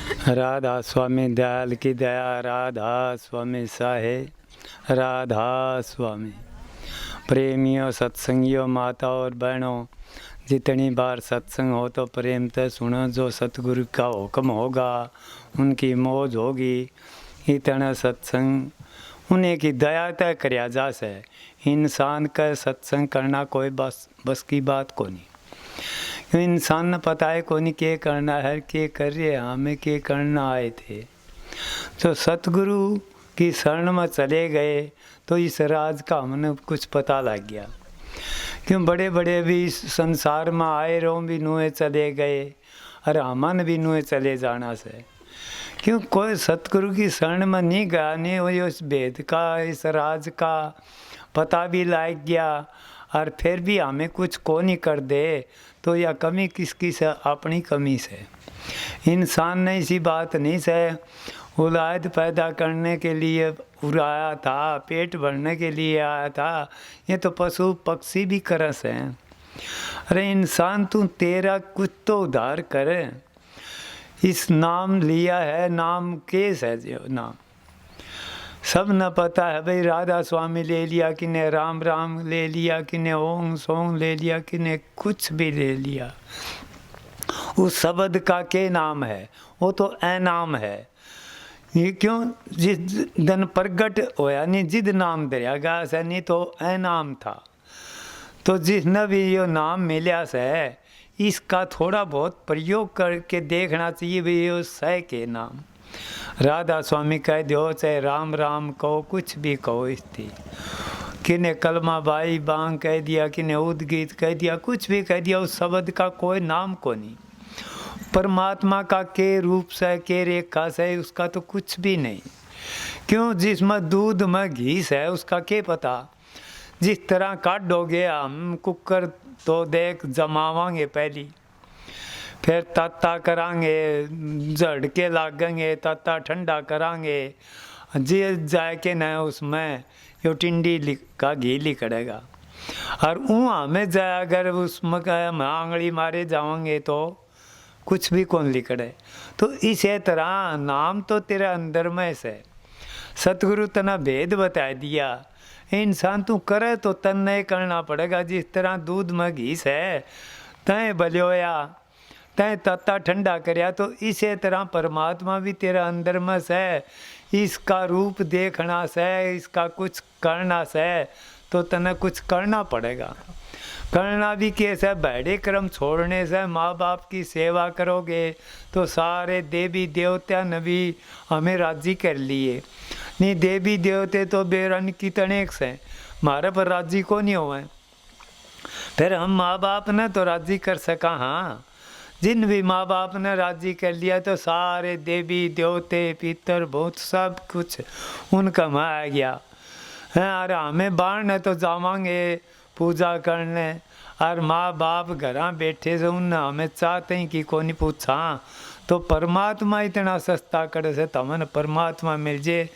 राधा स्वामी दयाल की दया, राधा स्वामी साहे, राधा स्वामी। प्रेमियों, सत्संगियों, माता और बहनों, जितनी बार सत्संग हो तो प्रेम से सुनो। जो सतगुरु का हुक्म होगा उनकी मौज होगी। इतना सत्संग उन्हें की दया तय करया जा से। इंसान का सत्संग करना कोई बस की बात को नहीं। इंसान ने पता है कोनी के करना है, के कर रहे हमें के करना आए थे। तो सतगुरु की शरण में चले गए तो इस राज का हमने कुछ पता लग गया। क्यों बड़े बड़े भी इस संसार में आए रहो भी नुए चले गए और हमन भी नुए चले जाना से। क्यों कोई सतगुरु की शरण में नहीं गया, नहीं वो इस भेद का इस राज का पता भी लग गया और फिर भी हमें कुछ को नहीं कर दे तो यह कमी किसकी से? अपनी कमी से। इंसान ने इसी बात नहीं से औलाद पैदा करने के लिए उड़ाया था, पेट भरने के लिए आया था। ये तो पशु पक्षी भी करस हैं। अरे इंसान तू तेरा कुछ तो उद्धार करे। इस नाम लिया है, नाम केस है जो नाम सब न पता है भाई। राधा स्वामी ले लिया किने, राम राम ले लिया किने, ओम सोम ले लिया किने, कुछ भी ले लिया। उस शब्द का के नाम है? वो तो ए नाम है। ये क्यों? जिस दिन प्रगट होया नहीं जिद नाम दरिया गा से, नहीं तो ए नाम था। तो जिसने भी ये नाम मिला से इसका थोड़ा बहुत प्रयोग करके देखना चाहिए भाई ये सह के नाम। राधा स्वामी कह दो चाहे राम राम कहो, कुछ भी कहो। इसकी किने कलमा बाई बांग कह दिया, किने उद्गीत कह दिया, कुछ भी कह दिया, उस शब्द का कोई नाम को नहीं। परमात्मा का के रूप से के रेखा से उसका तो कुछ भी नहीं। क्यों? जिसमें दूध में घी है उसका के पता। जिस तरह काटोगे हम कुकर तो देख जमावांगे पहली, फिर ताता करांगे, झड़के लागेंगे, ताता ठंडा करांगे, जी जाए के न उसमें यो टिंडी का घी लिकड़ेगा। और हमें जाए अगर उसमें हम आंगली मारे जाओगे तो कुछ भी कौन लिकड़े। तो इसी तरह नाम तो तेरे अंदर में से। सतगुरु तना भेद बता दिया। इंसान तू करे तो तन नहीं करना पड़ेगा। जिस तरह दूध में घी है तय बलियोया, तय तत्ता ठंडा करया, तो इसी तरह परमात्मा भी तेरा अंदर में से। इसका रूप देखना से, इसका कुछ करना से, तो तने कुछ करना पड़ेगा। करना भी कैसे? बैठे कर्म छोड़ने से। माँ बाप की सेवा करोगे तो सारे देवी देवता ने भी हमें राजी कर लिए। नहीं देवी देवते तो बेरन कितने से हमारे पर राजी को नहीं हुए। फिर हम माँ बाप ने तो राजी कर सका। हाँ, जिन भी माँ बाप ने राजी कर लिया तो सारे देवी देवते पितर भूत सब कुछ उनका में आ गया है। अरे हमें बाढ़ तो जावांगे पूजा करने, और माँ बाप घर बैठे से उन हमें चाहते हैं कि कौन पूछा। तो परमात्मा इतना सस्ता करे से तमन परमात्मा मिल जाए।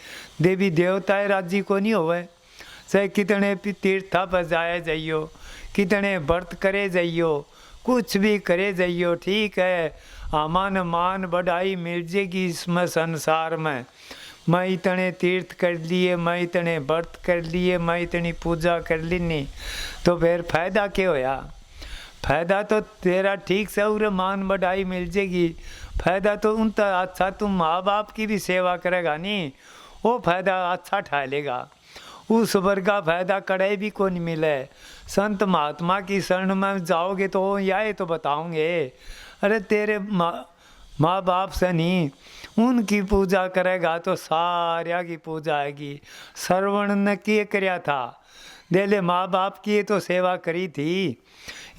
देवी देवताएं राजी को नहीं होवे से। कितने तीर्था पर जाए जाइयो, कितने व्रत करे जाइयो, कुछ भी करे जाइयो, ठीक है। अमान मान बढ़ाई मिल जाएगी इसमें संसार में। मैं इतने तीर्थ कर लिए, मैं इतने व्रत कर लिए, मैं इतनी पूजा कर ली, नहीं तो फिर फायदा क्या होया? फायदा तो तेरा ठीक से और मान बढ़ाई मिल जाएगी। फायदा तो उन तो अच्छा तुम माँ बाप की भी सेवा करेगा नहीं, वो फायदा अच्छा ठा लेगा। उस वर्ग का फायदा कड़े भी को नहीं मिले। संत महात्मा की शरण में जाओगे तो यह तो बताओगे। अरे तेरे माँ बाप से नहीं, उनकी पूजा करेगा तो सारिया की पूजा आएगी। श्रवण ने किए करया था, देले माँ बाप की तो सेवा करी थी।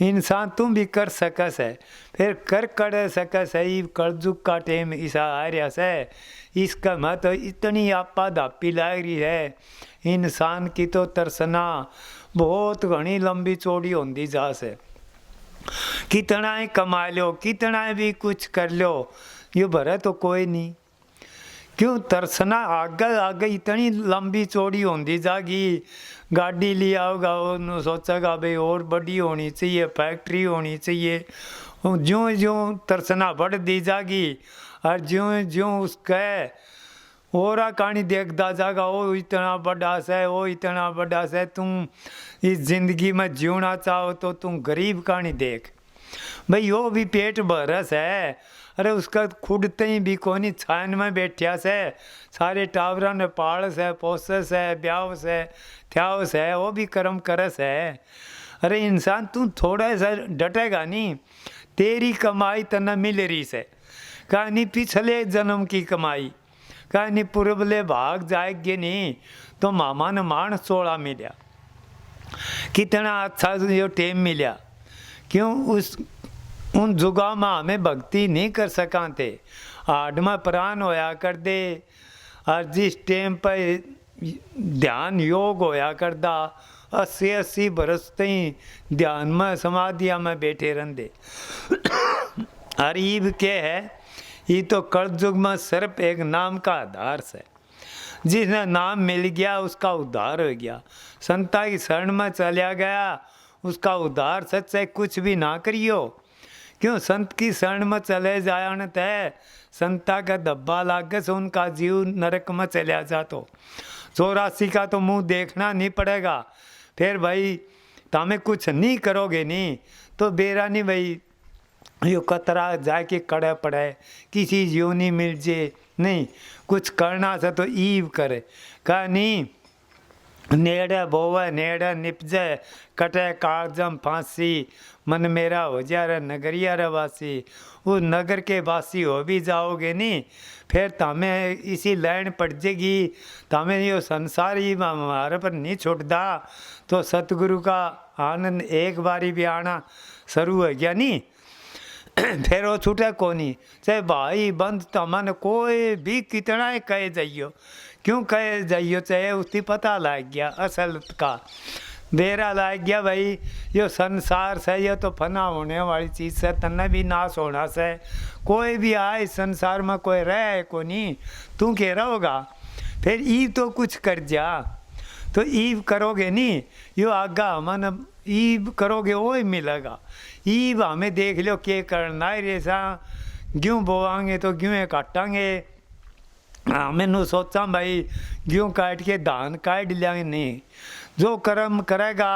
इंसान तुम भी कर सकस है, फिर कर सकस है। कलयुग का टेम ऐसा आ रहा है, इसका मत तो इतनी आपा धापी लाग रही है। इंसान की तो तरसना बहुत घनी लंबी चौड़ी होती जा से। कितना ही कमा लो, कितना भी कुछ कर लो, ये भरे तो कोई नहीं। क्यों? तरसना आगे आगे इतनी लंबी चौड़ी होती जागी। गाड़ी लिया होगा उन्होंने सोचेगा भाई और बड़ी होनी चाहिए, फैक्ट्री होनी चाहिए। ज्यों ज्यों तरसना बढ़ दी जागी और ज्यों ज्यों उसके ओरा कहानी देखता जागा, वो इतना बड़ा से, वो इतना बड़ा से। तुम इस जिंदगी में जीना चाहो तो तुम गरीब कहानी देख भाई, वो भी पेट भरस है। अरे उसका खुदते ही भी कोनी छान में बैठिया से, सारे टावरा ने पाल से, पोसस है, ब्याह से, थ्याव से, वो भी कर्म करस है। अरे इंसान तू थोड़ा सा डटेगा नहीं, तेरी कमाई तना मिल रही से, कहानी पिछले जन्म की कमाई, कहानी पूर्वले भाग जाएगी नहीं तो मामा ने मान सोड़ा मिला, कितना अच्छा जो टेम मिला। क्यों उस उन जुगा में हमें भक्ति नहीं कर सका थे, आडमा प्राण होया कर दे, और जिस टेम पर ध्यान योग होया करदा 80-80 बरस तई ध्यान में समाधिया में बैठे रहते। और ईब के है, ये तो कलयुग में सिर्फ एक नाम का आधार से, जिसने नाम मिल गया उसका उद्धार हो गया। संता की शरण में चलिया गया उसका उद्धार। सच्चे कुछ भी ना करियो, क्यों संत की शरण में चले जाने तय संता का धब्बा लागे से उनका जीव नरक में चलिया जातो। 84 का तो मुंह देखना नहीं पड़ेगा। फिर भाई तमें कुछ नहीं करोगे नहीं तो बेरा नहीं भाई, यो कतरा जाके कड़े पड़े, किसी योनि मिल जे नहीं, कुछ करना से तो ईव करे। कहा नहीं, नेड़े बोवे नेड़े निपजे, कटे कागजम फांसी, मन मेरा हो जा रे नगरिया रे वासी। उस नगर के वासी हो भी जाओगे नहीं, फिर तमें इसी लाइन पड़ जाएगी, तमें यो संसार ही हमारे पर नहीं छूटता। तो सतगुरु का आनंद एक बारी भी आना शुरू हो गया नहीं, फिर वो छूटे कोनी। चाहे भाई बंद तमन कोई भी कितना ही कहे जाइयो, क्यों कहे जाइयो, चाहे उसकी पता लग गया असल का, बेरा लग गया भाई यो संसार से, ये तो फना होने वाली चीज़ से, तन्ने भी नाश होना से। कोई भी आए संसार में कोई रहे को नहीं, तू कह रहोगा। फिर ईव तो कुछ कर जा, तो ईव करोगे नहीं, यो आगा मन ईव करोगे वो ही मिलेगा। ईव हमें देख लो क्या करना है, रेसा गेहूँ बोवांगे तो गेहूँ काटांगे। मैंने सोचा भाई गेहूँ काट के धान काट लियांगे नहीं, जो कर्म करेगा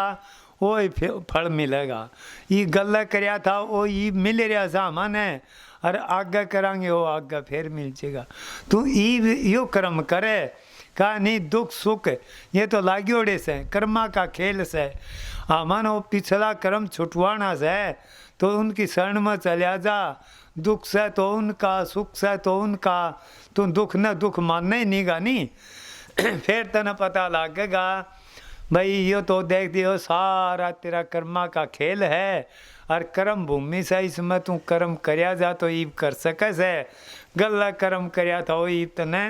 वो ही फल मिलेगा। ये गल्ला करया था वो ये मिल रहा था माने, और आगे करांगे वो आगे फिर मिल जाएगा। तू यो कर्म करे, कहा नहीं दुख सुख ये तो लाग्योड़े से, कर्मा का खेल से। मानो पिछला कर्म छुटवाना से तो उनकी शरण में चलिया जा, दुख से तो उनका, सुख से तो उनका, तू दुख न दुख मानना ही नहीं गा नहीं। फिर तने पता लगेगा भाई यो तो देख दियो सारा तेरा कर्मा का खेल है, और कर्म भूमि से इसमें तू कर्म करया जा तो ईब कर सके से, गल्ला कर्म करया था वो ईब तने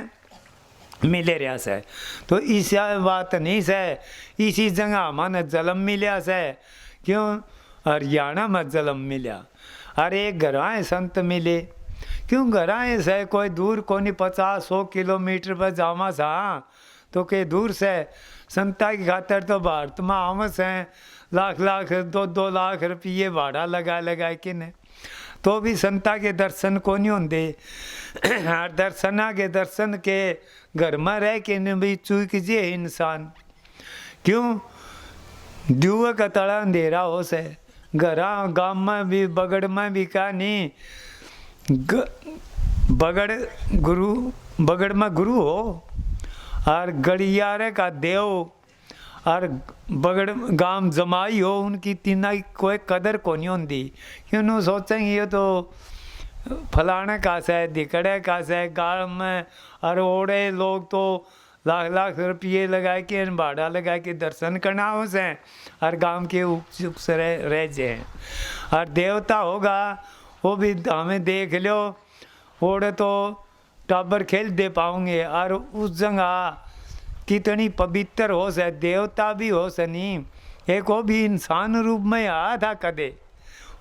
मिले रहा से। तो इस बात नहीं से, इसी जगह माने जलम मिलिया से, क्यों हरियाणा में जलम मिलिया। अरे घराए संत मिले, क्यों घराए से कोई दूर को नहीं, 50-100 किलोमीटर पर जावा सा तो के दूर से संता की खातर तो भारत में आमस हैं, लाख लाख 2-2 लाख रुपये भाड़ा लगा के ने, तो भी संता के दर्शन को नहीं होंगे। दर्शना के दर्शन के घर में रह के न भी चूक जे इंसान, क्यों दुआ का तड़ा अंधेरा हो से। घरा गाँव में भी बगड़ में भी का नहीं, बगड़ में गुरु हो और गड़ियारे का देव और बगड़ गांव जमाई हो, उनकी तीना की कोई कदर को नहीं होती। क्यों सोचेंगे ये तो फलाने का से, दिकड़े का से, गाँव में और ओड़े लोग तो लाख लाख रुपये लगा के भाड़ा लगा के दर्शन करना हो से, और गांव के उपचुप से रह जाए। और देवता होगा वो भी हमें देख लो, ओड़े तो टाबर खेल दे पाओगे, और उस जगह कितनी पवित्र हो से, देवता भी हो से नहीं, एक वो भी इंसान रूप में आया था कदे,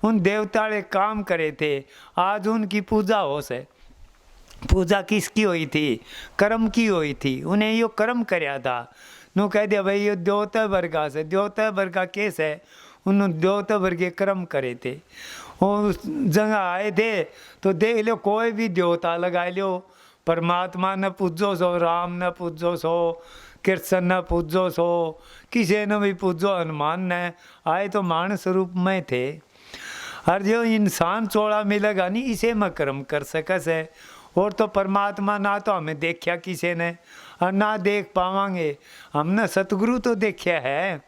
उन देवता ने काम करे थे, आज उनकी पूजा हो से। पूजा किसकी हुई थी? कर्म की हुई थी, उन्हें यो कर्म करया था। नो कह दिया भाई ये देवता वर्गा से, देवता वर्गा कैसे, उन्होंने देवता वर्गे कर्म करे थे। उस जगह आए थे तो देख लो कोई भी देवता लगा लो, परमात्मा न पूजो सो, राम न पूजो सो, कृष्ण न पूजो सो, किसी ने भी पूजो, हनुमान ने आए तो मानस रूप में थे। और जो इंसान चोड़ा मिलेगा नहीं इसे में कर्म कर सके से। और तो परमात्मा ना तो हमें देखा किसी ने और ना देख पावांगे, हमने सतगुरु तो देखा है।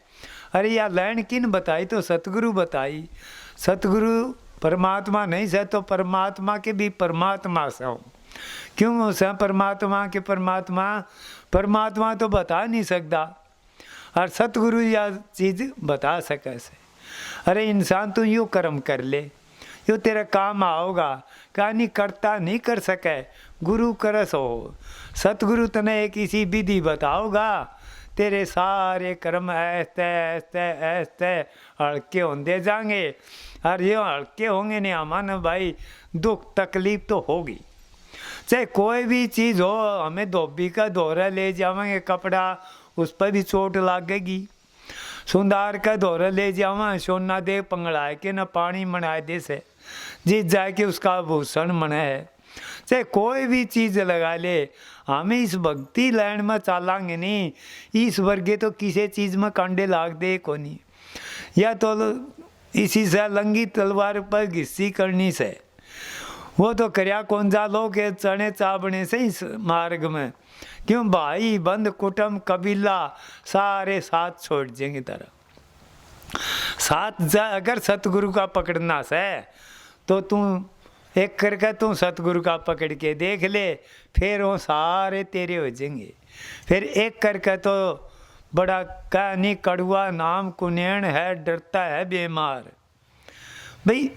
अरे यार लैंड किन बताई तो सतगुरु बताई। सतगुरु परमात्मा नहीं से तो परमात्मा के भी परमात्मा से हो। क्यों से परमात्मा के परमात्मा, परमात्मा तो बता नहीं सकता और सतगुरु यह चीज़ बता सके से। अरे इंसान तू यूँ कर्म कर ले, यो तेरा काम आओगा। कहानी करता नहीं कर सके, गुरु करस हो। सतगुरु तने एक इसी विधि बताओगा, तेरे सारे कर्म ऐसे ऐसे ऐसे हल्के होंदे जाएंगे। और ये हल्के होंगे नहीं अमान भाई, दुख तकलीफ तो होगी। चाहे कोई भी चीज़ हो, हमें धोबी का दौरा ले जाएंगे कपड़ा, उस पर भी चोट लगेगी। सुंदर का दौरा ले जावा, सोना दे पंगड़ाए के न पानी मनाए दे से जिस जाके उसका भूषण मना है। चाहे कोई भी चीज़ लगा ले, हमें इस भक्ति लाइन में चालांगे नहीं, इस वर्गे तो किसी चीज़ में कांडे लाग दे को नहीं। या तो इसी से लंगी तलवार पर घिस्सी करनी से, वो तो करया कौन जा लो के चने चाबने से इस मार्ग में। क्यों भाई बंद कुटुंब कबीला सारे साथ छोड़ देंगे तरह साथ जा। अगर सतगुरु का पकड़ना से तो तू एक करके तू सतगुरु का पकड़ के देख ले, फिर वो सारे तेरे हो जाएंगे। फिर एक करके तो बड़ा कहानी कड़ुआ नाम कुनेण है, डरता है बीमार। भाई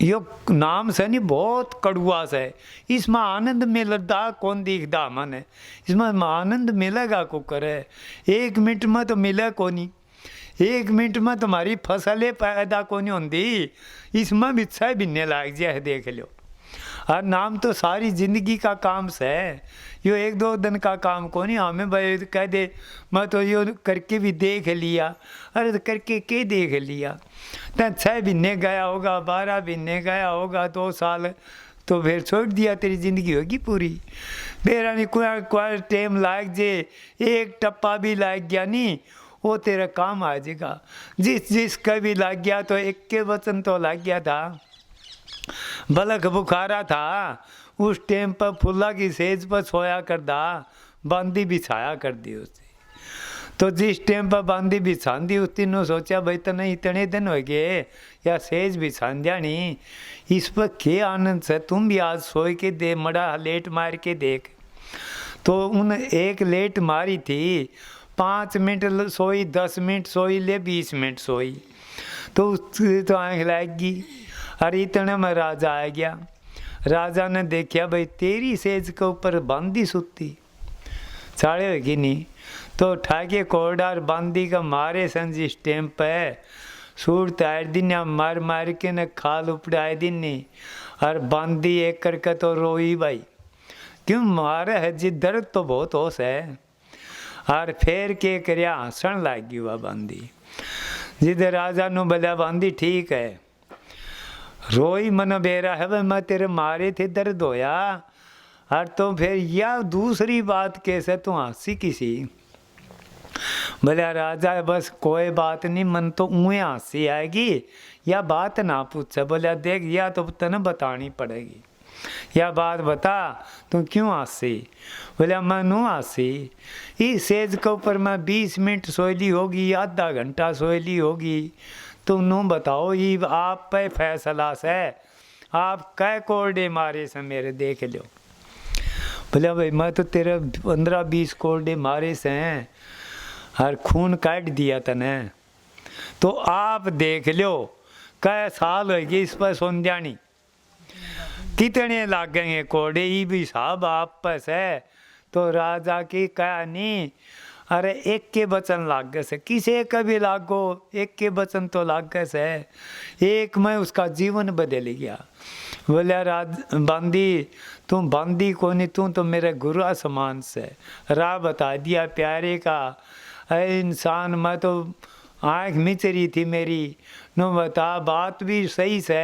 यो नाम से नहीं बहुत कड़ुआ से, इसमें आनंद मिलता कौन दिखता मन, इसमें आनंद मिलेगा को करे। 1 मिनट में तो मिले को नहीं, 1 मिनट में तुम्हारी फसलें पैदा को नहीं होती, इसमें भी छह बिन्ने लाग जाए देख लो। और नाम तो सारी जिंदगी का काम से, यो 1-2 दिन का काम को नहीं। हमें भाई कह दे मैं तो यो करके भी देख लिया, अरे तो करके के देख लिया, तो 6 महीने गया होगा, 12 महीने गया होगा, 2 साल तो फिर छोड़ दिया, तेरी ज़िंदगी होगी पूरी। मेरा नहीं कोई टाइम लाग जे, एक टप्पा भी लाग गया नहीं, वो तेरा काम आ जाएगा। जिसका भी लग गया तो एक के वचन तो लग गया था, बलक बुखारा था, उस टाइम पर फुल्ला की सेज पर सोया कर दा, बांदी बिछाया कर दी उसे। तो जिस टाइम पर बांदी बिछा दी उस दिन सोचा भाई तो नहीं इतने दिन हो गए या सेज बिछा दिया नहीं, इस पर क्या आनंद से तुम भी आज सोए के दे, मड़ा लेट मार के देख। तो उन एक लेट मारी थी, 5 मिनट सोई, 10 मिनट सोई, ले 20 मिनट सोई, तो उसकी तो आँख लाएगी। अरे इतने में राजा आ गया। राजा ने देखा भाई तेरी सेज के ऊपर बांदी सुती, चाड़े होगी नहीं, तो ठाके कोडार बांदी का मारे सन जिस टाइम पे सूर तार दिन मार मार के न खाल उपड़ाए दिन नहीं। और बांदी एक करके तो रोई भाई, क्यों मारे है जी, दर्द तो बहुत होश है। और फिर के करया हंसन लग गई वह बांदी। जिधर राजा नु बोला बांदी ठीक है, रोई मन बेरा है भाई, मैं तेरे मारे थे दर्द होया। और तो फिर या दूसरी बात कैसे तू हंसी किसी, बोला राजा बस कोई बात नहीं, मन तो ऊँ हंसी आएगी, या बात ना पूछे। बोला देख या तो तने बतानी पड़ेगी, या बात बता तू क्यों हंसी। बोला मैं नू हंसी, इस सेज के ऊपर मैं 20 मिनट सोयली होगी, आधा घंटा सोयली होगी, तुम नू बताओ ये आप पे फैसला से, आप कै कोरडे मारे से मेरे देख लो। बोला भाई मैं तो तेरे 15-20 कोरडे मारे से हैं और खून काट दिया तने, तो आप देख लो कै साल होगी इस पर सुन जानी, कितने लागेंगे कोड़े, ये भी साहब आप पास है। तो राजा की कहानी, अरे एक के वचन लाग से, किसी का भी लागो, एक के वचन तो लाग से, एक में उसका जीवन बदल गया। बोले बांदी तुम बांदी को नहीं, तू तो मेरे गुरु समान से, राह बता दिया प्यारे का। अरे इंसान मैं तो आँख मिच रही थी मेरी, नो बता बात भी सही से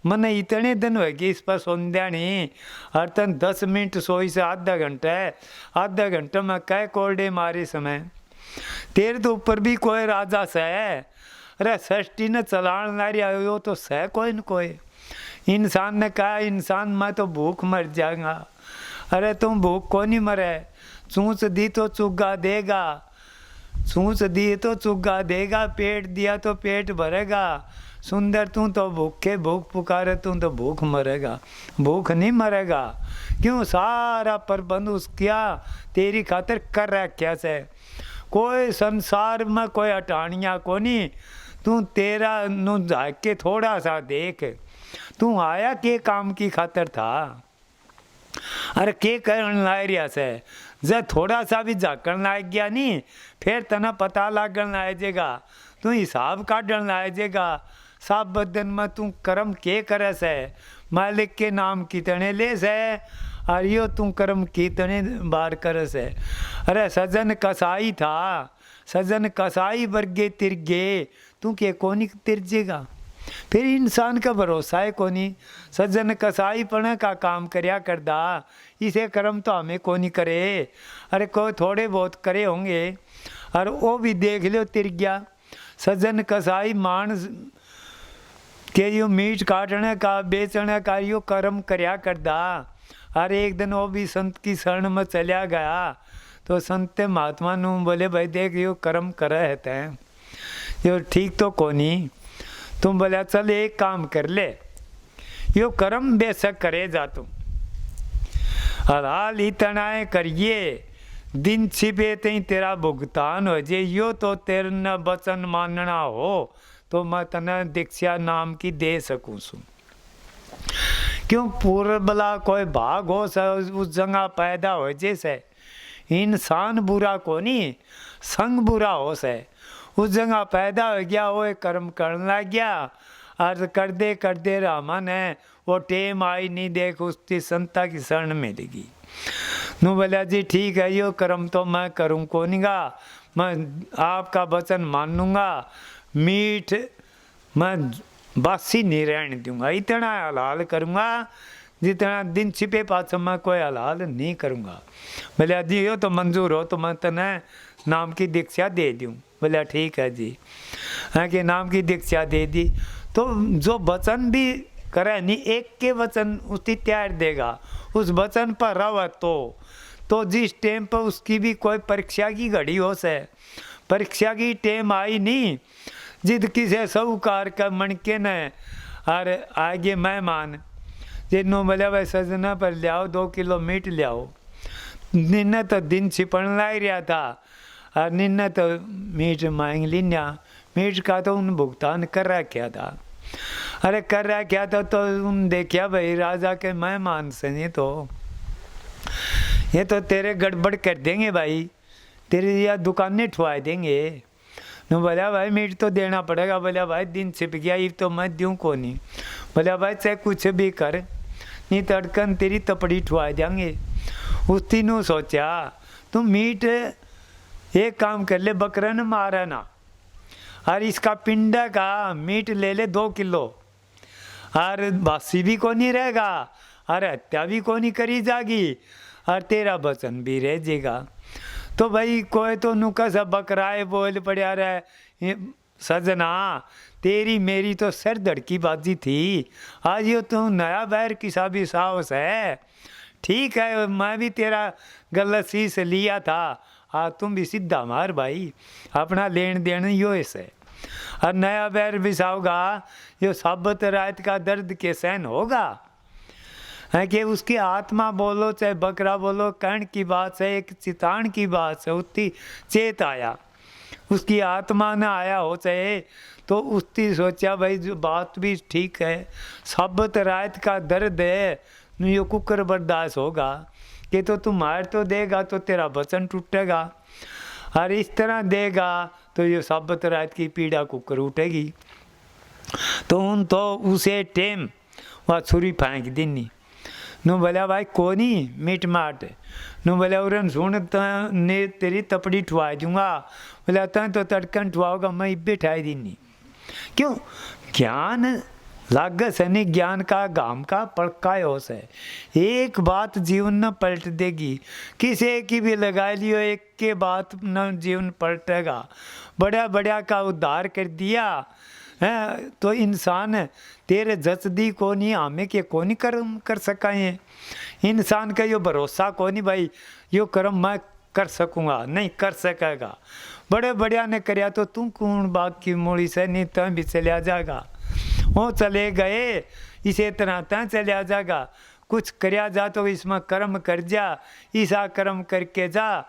मैंने इतने दिन हो गए इस पर सोंद्या नहीं। हर तन 10 मिनट सोई से आधा घंटा में कै कोल्डे मारे समय तेरे तो ऊपर भी कोई राजा से अरे षष्ठी ने चलान ला रही आयो तो सह कोई न कोई इंसान ने कहा इंसान मैं तो भूख मर जाऊंगा। अरे तुम भूख को नहीं मरे, चूस दी तो चुगा देगा, सूस दी तो चुगा देगा, पेट दिया तो पेट भरेगा। सुंदर तू तो भूखे भूख पुकारे तू तो भूख मरेगा, भूख नहीं मरेगा। क्यों सारा प्रबंध उसका तेरी खातिर कर रखा से। कोई संसार में कोई अटानिया को नहीं। तू तेरा नु झाँक के थोड़ा सा देख, तू आया के काम की खातिर था। अरे के करन ला रिया से जब थोड़ा सा भी झाकन लाग गया नहीं फिर तना पता लागन लाएगा, तू हिसाब काटन लाएगा। सब बदन में तू कर्म के करे से, मालिक के नाम कितने ले से और यो तू कर्म कितने बार करे से। अरे सजन कसाई था, सजन कसाई वर्गे तिरगे, तू के कोनी तिरजेगा। फिर इंसान का भरोसा है कोनी। सज्जन कसाई पढ़ने का काम करया करदा, इसे कर्म तो हमें कोनी करे। अरे कोई थोड़े बहुत करे होंगे और वो भी देख लो तिर गया। सज्जन कसाई मानस के यो मीट काटने का बेचने का यो कर्म करया करदा। और एक दिन वो भी संत की शरण में चलिया गया तो संत महात्मा नु बोले भाई देख यो कर्म करे है यो ठीक तो कोनी। तुम बोला चल एक काम कर ले, यो कर्म बेशक करे जा तुम हलाल इतना करिए दिन छिपे तई तेरा भुगतान हो जे। यो तो तेरे न वचन मानना हो तो मैं तने दीक्षा नाम की दे सकूँ सु। क्यों पूर्व बला कोई भाग हो उस जगह पैदा हो जैसे इंसान बुरा को नहीं संग बुरा हो से उस जगह पैदा हो गया, वो एक कर्म करने लग गया और कर दे रामा ने वो टेम आई नहीं देख उसकी संता की शरण मिलेगी। नु बोला जी ठीक है यो कर्म तो मैं करूँ को निगा, मैं आपका वचन मानूंगा, मीठ मैं बासी नहीं रहने दूंगा, इतना हलाल करूँगा जितना दिन छिपे पास मैं कोई हलाल नहीं करूँगा। बोले जी यो तो मंजूर हो तो मैं तने नाम की दीक्षा दे दूँ। बोला ठीक है जी, हाँ के नाम की दीक्षा दे दी। तो जो वचन भी करे नहीं एक के वचन उसकी त्याग देगा, उस वचन पर रव तो जिस टाइम पर उसकी भी कोई परीक्षा की घड़ी हो से, परीक्षा की टाइम आई नहीं जिद किसे साहूकार का मनके ने और आगे मेहमान जिन्हों बोले भाई सजना पर ले आओ 2 किलो मीट ले आओ। निन्ने तो दिन छिपन ला रहा था और निन्ने तो मीट मांग लिया, मीट का तो उन भुगतान कर रखा था। अरे कर रखा था तो उन देखा भाई राजा के मेहमान से ये तो तेरे गड़बड़ कर देंगे भाई, तेरी या दुकानें ठुआ देंगे। नो बोला भाई मीट तो देना पड़ेगा। बोला भाई दिन छिप गया ये तो मैं दूँ को नहीं। बोला भाई चाहे कुछ भी कर नहीं तड़कन तेरी तपड़ी ठुआ देंगे। उस तीनों सोचा तुम मीट एक काम कर ले, बकरा न मारा ना और इसका पिंडा का मीट ले ले 2 किलो और बासी भी को नहीं रहेगा और हत्या भी को नहीं करी जागी और तेरा वचन भी रह जाएगा। तो भाई कोई तो नुका सा बकराए बोल पड़ा रहा सजना तेरी मेरी तो सर धड़की बाजी थी, आज ये तो नया बैर किसा भी साहस है। ठीक है मैं भी तेरा गलत शीश लिया था, हाँ तुम भी सीधा मार भाई, अपना लेन देन यो ऐसे और नया बैर बिसाओगा यो साबत रात का दर्द के सहन होगा है कि उसकी आत्मा बोलो चाहे बकरा बोलो कर्ण की बात है, एक चितान की बात है, उतनी चेत आया उसकी आत्मा न आया हो चाहे तो उसकी सोचा भाई जो बात भी ठीक है, साबत रात का दर्द है यो कुकर बर्दाश्त होगा कि तो तू मार तो देगा तो तेरा वचन टूटेगा और इस तरह देगा तो ये साबत रात की पीड़ा कुकर उठेगी। तो उन तो उसे टेम वह छुरी फेंक देनी। नु बोला भाई कोनी मीट माट, नु बोला उरन सुन ने तेरी तपड़ी ठुआ दूंगा। बोला तो तड़कन ठुआओगा मैं इब्बे ठाई देनी। क्यों? ज्ञान लागस है नहीं, ज्ञान का गाम का पड़काए होश है। एक बात जीवन न पलट देगी, किसी की भी लगा लियो एक के बात न जीवन पलटेगा। बड़ा बड़ा का उद्धार कर दिया है तो इंसान तेरे जच दी को नहीं, हमें के को नहीं कर्म कर सकाए। इंसान का यो भरोसा को नहीं भाई यो कर्म मैं कर सकूँगा, नहीं कर सकेगा। बड़े बढ़िया ने करया तो तू कौन बाग की मूली से नहीं तय भी चलिया जाएगा। वो चले गए इसे तरह तय चलिया जाएगा। कुछ करया जा तो इसमें कर्म कर जा, ईसा कर्म करके जा,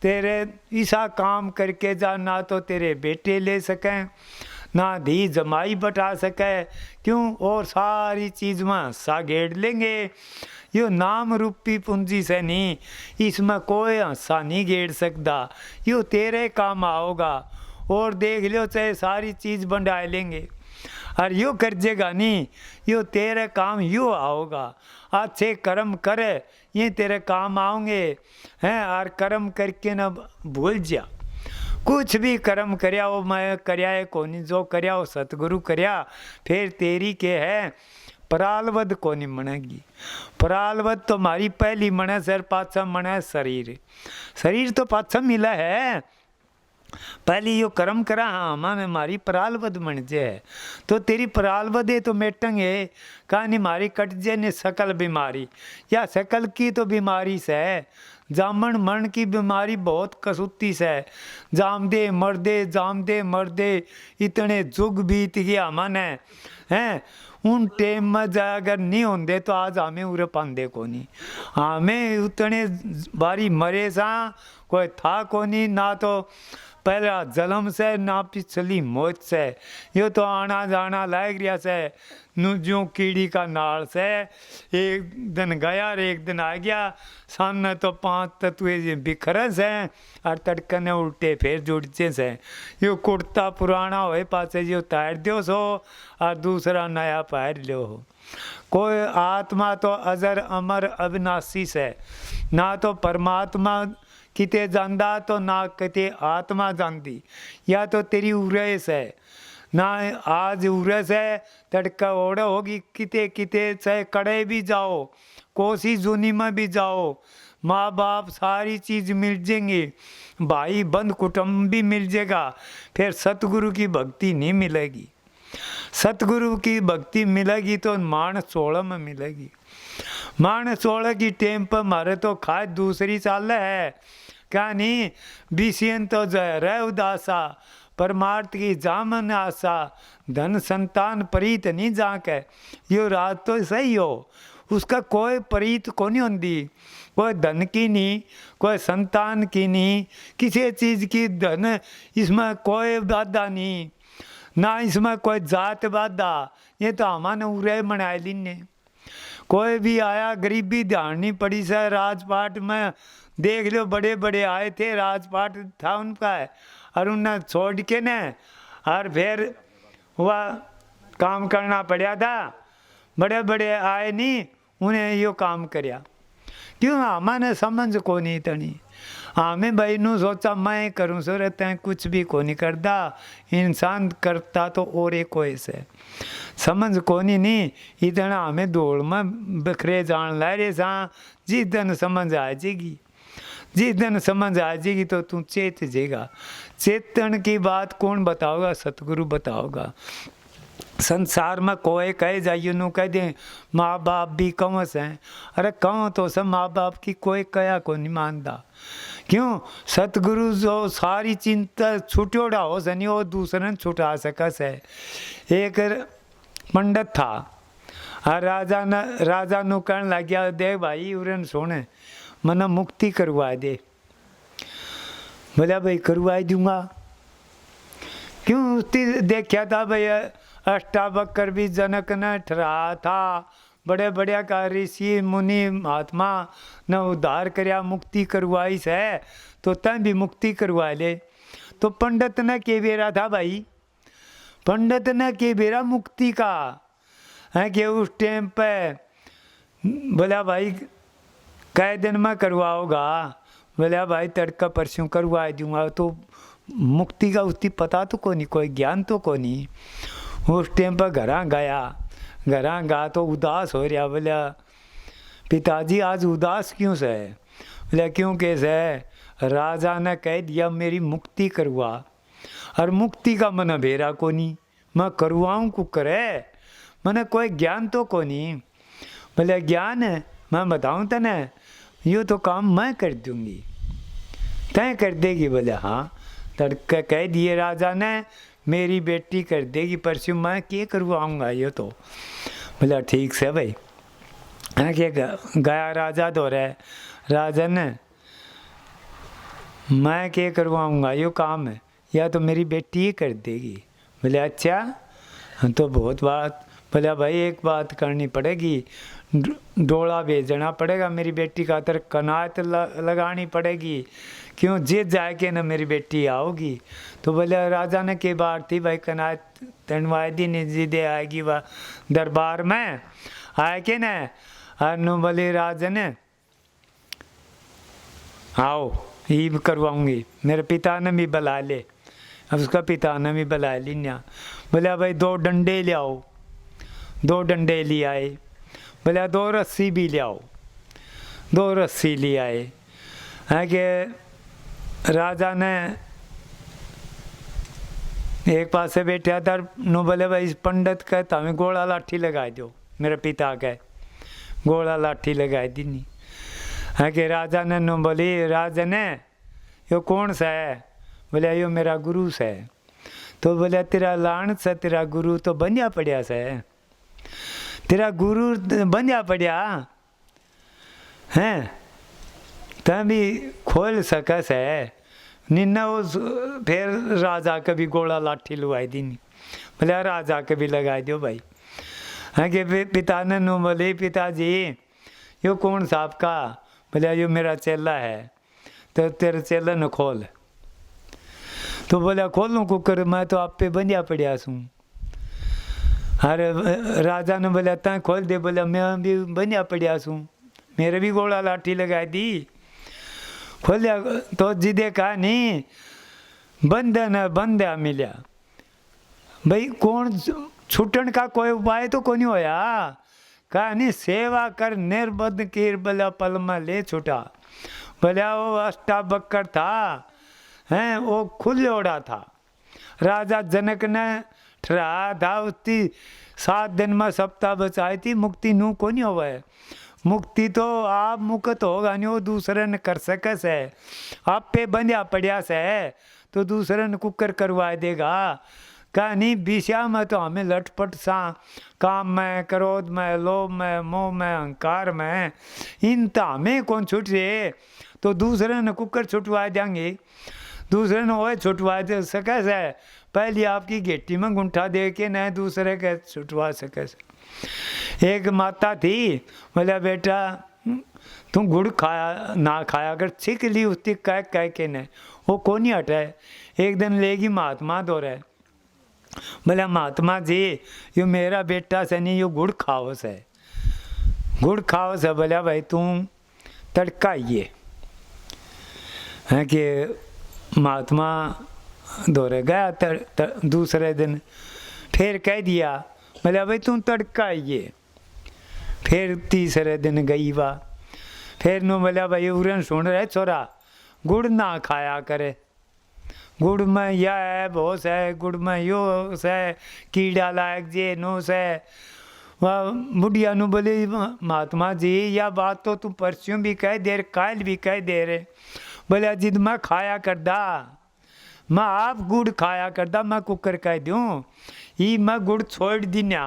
तेरे ईसा काम करके जा, ना तो तेरे बेटे ले सकें ना धी जमाई बटा सके। क्यों? और सारी चीज़ में सागेड़ लेंगे। यो नाम रूपी पूंजी से नहीं, इसमें कोई हंसा नहीं गेड़ सकता। यो तेरे काम आओगा। और देख लो चाहे सारी चीज़ बंडा लेंगे और यो कर जेगा नहीं, यो तेरे काम यो आओगा। अच्छे कर्म करे ये तेरे काम आओगे हैं। और कर्म करके न भूल जा, कुछ भी कर्म करया हो मैं करया है कोनी, जो करया हो सतगुरु करया। फिर तेरी के है परालवद को नहीं मनेगी। परालवद तो हमारी पहली मने सर पाछा मने शरीर। शरीर तो पाछा मिला है, पहली यो कर्म करा हाँ माने मारी परालवद मन जे है। तो तेरी परालवद है तो मेटेंगे कहानी मारी कट जे ने सकल बीमारी। या सकल की तो बीमारी से जामन मन की बीमारी बहुत कसूती से। जामदे मर्दे इतने जुग बीत गया माने हैं। उन टेम में जा अगर नहीं होंदे तो आज हमें उरे पांदे को नहीं। हमें उतने बारी मरे सा कोई था को नहीं, ना तो पहला जन्म से ना पिछली मौत से। यो तो आना जाना लाग रिया से नुजों कीड़ी का नाल से। एक दिन गया और एक दिन आ गया। सामने तो 5 तत्वे बिखरे से और तड़कने उल्टे फिर जुड़चे से। यो कुर्ता पुराना होए पासे यो तार दो सो और दूसरा नया पहर लो हो। कोई आत्मा तो अजर अमर अविनाशी से, ना तो परमात्मा किते जांदा तो ना किते आत्मा जानती। या तो तेरी उरेस है ना, आज उरेस है तड़का ओढ़ होगी किते किते चाहे कड़े भी जाओ, कोसी जूनी में भी जाओ, माँ बाप सारी चीज़ मिल जाएंगी, भाई बंद कुटुंब भी मिल जाएगा। फिर सतगुरु की भक्ति नहीं मिलेगी। सतगुरु की भक्ति मिलेगी तो मान 16 में मिलेगी। मान 16 की टेम पर मारे तो खाद दूसरी चाल है क्या नहीं। विषयन तो जय रह उदासा, परमार्थ की जामन आशा, धन संतान प्रीत नहीं जाके। यो रात तो सही हो, उसका कोई प्रीत को नहीं होती। कोई धन की नहीं, कोई संतान की नहीं, किसी चीज़ की धन इसमें कोई बाधा नहीं, ना इसमें कोई जात बाधा। ये तो हमारे उरे मनाए लीने। कोई भी आया गरीबी ध्यान नहीं पड़ी सर। राजपाट में देख लो बड़े बड़े आए थे, राजपाट था उनका है और उन्हें छोड़ के न और फिर हुआ काम करना पड़ा था। बड़े बड़े आए नहीं, उन्हें यो काम करया। क्यों? हमारे समझ को नहीं तनी। हमें भाई नू सोचा मैं करूँ सो रहते हैं, कुछ भी को नहीं करता। इंसान करता तो और एक कोई से समझ को नहीं। इतना हमें दौड़ में बखरे जान ला रहे सा। जिस दिन समझ आ जाएगी, जिस दिन समझ आ जाएगी तो तू चेत जाएगा। चेतन की बात कौन बताओगा? सतगुरु बताओगा। संसार में कोई कहे जाइए नू कह दे माँ बाप भी कंवस हैं। अरे कहो तो सब माँ बाप की कोई कया को नहीं मानता। क्यों? सतगुरु जो सारी चिंता छुटोड़ा हो सनी वो दूसरे छुटा सका से। एक पंडित था और राजा नु कहने लग गया, देख भाई उरन सोने मना मुक्ति करवा दे। बोला भाई करवा दूंगा। क्यों? उसकी देखा था भाई अष्टावक्र भी जनक ने ठहरा था। बड़े बड़े का ऋषि मुनि महात्मा न उद्धार करया, मुक्ति करवाई से तो तय भी मुक्ति करवा ले। तो पंडित ने के बेरा था भाई, पंडित ने के बेरा मुक्ति का है कि उस टाइम पे बोला भाई कै दिन में करवाओगा? बोला भाई तड़का परसों करवा दूंगा। तो मुक्ति का उसकी पता तो को नहीं, कोई ज्ञान तो को नहीं। उस टाइम पर घरा गा तो उदास हो रहा। बोला पिताजी आज उदास क्यों से? बोला क्यों कैसे? राजा ने कह दिया मेरी मुक्ति करवा, और मुक्ति का मन भेरा को नहीं, मैं करवाऊँ को करे, मैंने कोई ज्ञान तो को नहीं। बोले ज्ञान है, मैं बताऊँ तने, यूँ तो काम मैं कर दूँगी, तय कर देगी? बोले हाँ। तड़का कह दिए राजा ने मेरी बेटी कर देगी, परसों मैं क्या करवाऊँगा ये तो। बोला ठीक से भाई। हाँ क्या गया राजा तो रहे, राजा ने मैं क्या करवाऊँगा, यो काम है, या तो मेरी बेटी ही कर देगी। बोले अच्छा तो बहुत बात। बोला भाई एक बात करनी पड़ेगी, डोला भेजना पड़ेगा मेरी बेटी का, तर कनात लगानी पड़ेगी, क्यों जीत जाए के ना मेरी बेटी आओगी। तो बोले राजा ने के बात थी भाई, कनात तनवाए दी निजी आएगी वह दरबार में आए के न। अनु बोले राजा ने आओ ही करवाऊंगी, मेरे पिता ने भी बुला ले। अब उसका पिता ने भी बुला लिया। बोला भाई 2 डंडे ले आओ, 2 डंडे ले आए। बोला 2 रस्सी भी ले आओ, 2 रस्सी ले आए। है कि राजा ने एक पास से बैठा था, नो बोले भाई इस पंडित कहता हमें गोला लाठी लगा दो, मेरे पिता कहे गोला लाठी लगाई दी नहीं। है कि राजा ने नो बोली, राजा ने यो कौन सा है? बोले यो मेरा गुरु से। तो बोले तेरा लाण से तेरा गुरु तो बनिया पड़िया से, तेरा गुरु बनिया पड़िया हैं, तभी खोल सकस है निन्ना। उस फिर राजा के भी गोला लाठी लुआई दी नहीं। बोले राजा के भी लगाई दो भाई। है कि पिता ने नो बोले पिताजी यो कौन सा आपका? बोले यो मेरा चेला है। तो तेरे चेला न खोल। तो बोला खोलूँ कुकर, मैं तो आप पे बंधिया पड़िया सूँ। अरे राजा ने बोला तय खोल दे। बोला मैं भी बंधिया पड़िया सूँ, मेरे भी गोला लाठी लगाई दी। खोल दिया तो जिदे कहा नहीं बंद मिलिया। भाई कौन छूटन का कोई उपाय तो कोनी होया। कहा नहीं सेवा कर निर्बद्ध कीर, बोला पल में ले छूटा। बोला वो अष्टावक्र था हैं, वो खुले ओढ़ा था। राजा जनक ने ठहराया था उसकी 7 दिन में सप्ताह बचाई थी, मुक्ति नू को नहीं हुआ है। मुक्ति तो आप मुक्त होगा नहीं, वो दूसरे ने कर सके से। आप पे बंधिया पड़िया से तो दूसरे ने कुकर करवा देगा। कहा नहीं विषया में तो हमें लटपट सा काम में, क्रोध में, लोभ में, मोह में, अहंकार में, इन तो हमें कौन छूट रहे। तो दूसरे ने कुकर छुटवा देंगे, दूसरे ने वह छुटवा दे सके से। पहले आपकी गेटी में गुंठा दे के न दूसरे के छुटवा सके से। एक माता थी, बोला बेटा तू गुड़ खाया ना खाया अगर छिक ली उसकी कह के न, वो कौन ही हटाए। एक दिन लेगी महात्मा दो रहे। बोला महात्मा जी यो मेरा बेटा से नहीं, यो गुड़ खाओ से, गुड़ खाओ से। बोला भाई तू तड़का ये है कि महात्मा दौरे गया। दूसरे दिन फिर कह दिया, बोला भाई तू तड़का ये। फिर तीसरे दिन गई वाह, फिर नो बोला भाई उरन सुन रहे छोरा गुड़ ना खाया करे, गुड़ में यह है बहुत है, गुड़ में यो से कीड़ा लायक जे नो से। वह बुढ़िया नु बोली महात्मा जी यह बात तो तुम परसों भी कह दे, काल भी कह दे रहे। बोले जिद मैं खाया करदा, मैं आप गुड़ खाया करदा, मैं कुकर कह दूँ ये मैं गुड़ छोड़ दीना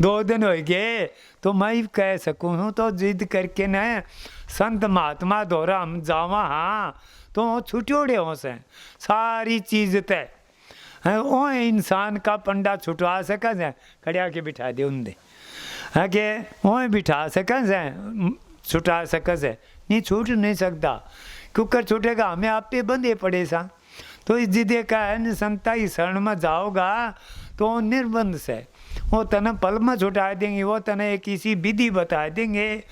2 दिन हो गए तो मैं ही कह सकूँ। तो जिद करके न संत महात्मा दोरा हम जावा हाँ तो छुटोड़े हो से सारी चीज़ तय वो इंसान का पंडा छुटवा सका से, खड़िया के बिठा दे उन दे है कि वो बिठा सका से, छुटा सका से, नहीं छूट नहीं सकता। कुकर छूटेगा हमें आप पे बंधे पड़े सा। तो इस जिदे का है संता ही शरण में जाओगा तो निर्बंध से वो तने पल में छुटा देंगे, वो तने एक किसी विधि बता देंगे।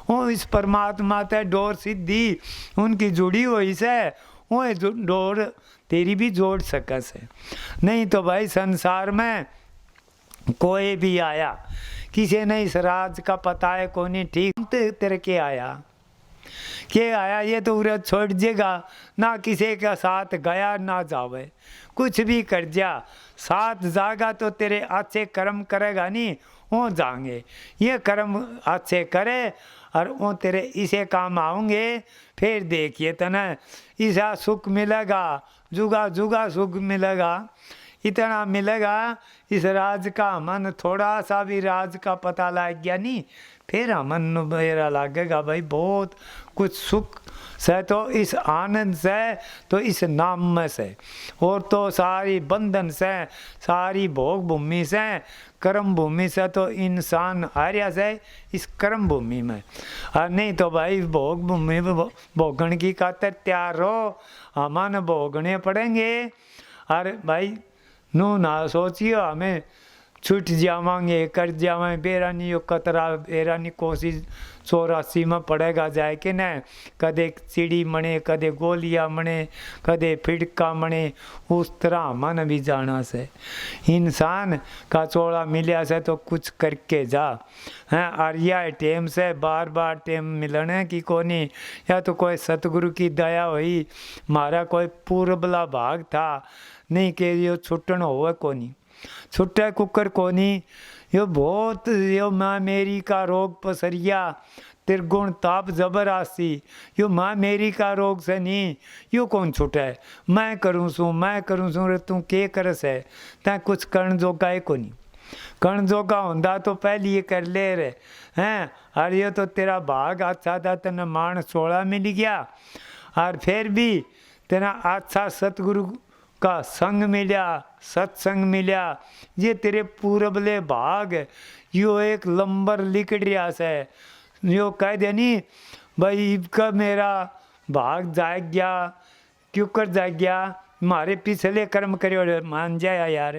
वो इस परमात्मा ते डोर सिद्धि उनकी जुड़ी हुई से वो डोर तेरी भी जोड़ सकस है। नहीं तो भाई संसार में कोई भी आया, किसी ने इस राज का पता है कौन नहीं, ठीक तेरे के आया ये तो उरे छोड़ देगा ना, किसी का साथ गया ना जावे, कुछ भी कर जा, साथ जागा तो तेरे अच्छे कर्म करेगा नहीं, वो जाएंगे, ये कर्म अच्छे करे और वो तेरे इसे काम आऊँगे, फिर देखिए तना ऐसा सुख मिलेगा, जुगा जुगा सुख मिलेगा, इतना मिलेगा। इस राज का मन थोड़ा सा भी राज का पता लग गया नहीं, फिर मन मेरा लगेगा भाई बहुत कुछ सुख से, तो इस आनंद से, तो इस नाम में से, और तो सारी बंधन से, सारी भोग भूमि से, कर्म भूमि से, तो इंसान आर्या से इस कर्म भूमि में। और नहीं तो भाई भोग भूमि भोगन की खातिर तैयार रहो, हमें भोगने पड़ेंगे। और भाई नू ना सोचियो हमें छूट जावांगे कर जावें, बेरानी यो कतरा बेरानी कोशिश 84 में पड़ेगा जाए कि न, कदे चिड़ी मणे, कदे गोलियां मणे, कदे फिड़का मणे, उस तरह मन भी जाना से। इंसान का चोला मिलिया से तो कुछ करके जा हैं, और यह टेम से बार बार टेम मिलने की कोनी, या तो कोई सतगुरु की दया हुई, मारा कोई पूर्वला भाग था नहीं कि यो छुट्टन होवे कोनी, छुट्टे कुकर कोनी, यो बहुत यो माँ मेरी का रोग पसरिया, त्रिगुण ताप जबरासी, यो माँ मेरी का रोग से नहीं, यो कौन छुटे, मैं करूँ सू रे तू के करस है, तै कुछ करण जोगा है कोनी, करण जोगा होंदा तो पहले ये कर ले रे हैं। और ये तो तेरा भाग अच्छा था, तेना मान 16 मिल गया, और फिर भी तेरा अच्छा सतगुरु का संग मिला, सत्संग मिला, ये तेरे पूरबले भाग, यो एक लंबर लिख रिया से, यो कह देनी भाई इबका मेरा भाग जाग गया, क्यों कर जाग गया, मारे पिछले कर्म करे मान जाया यार,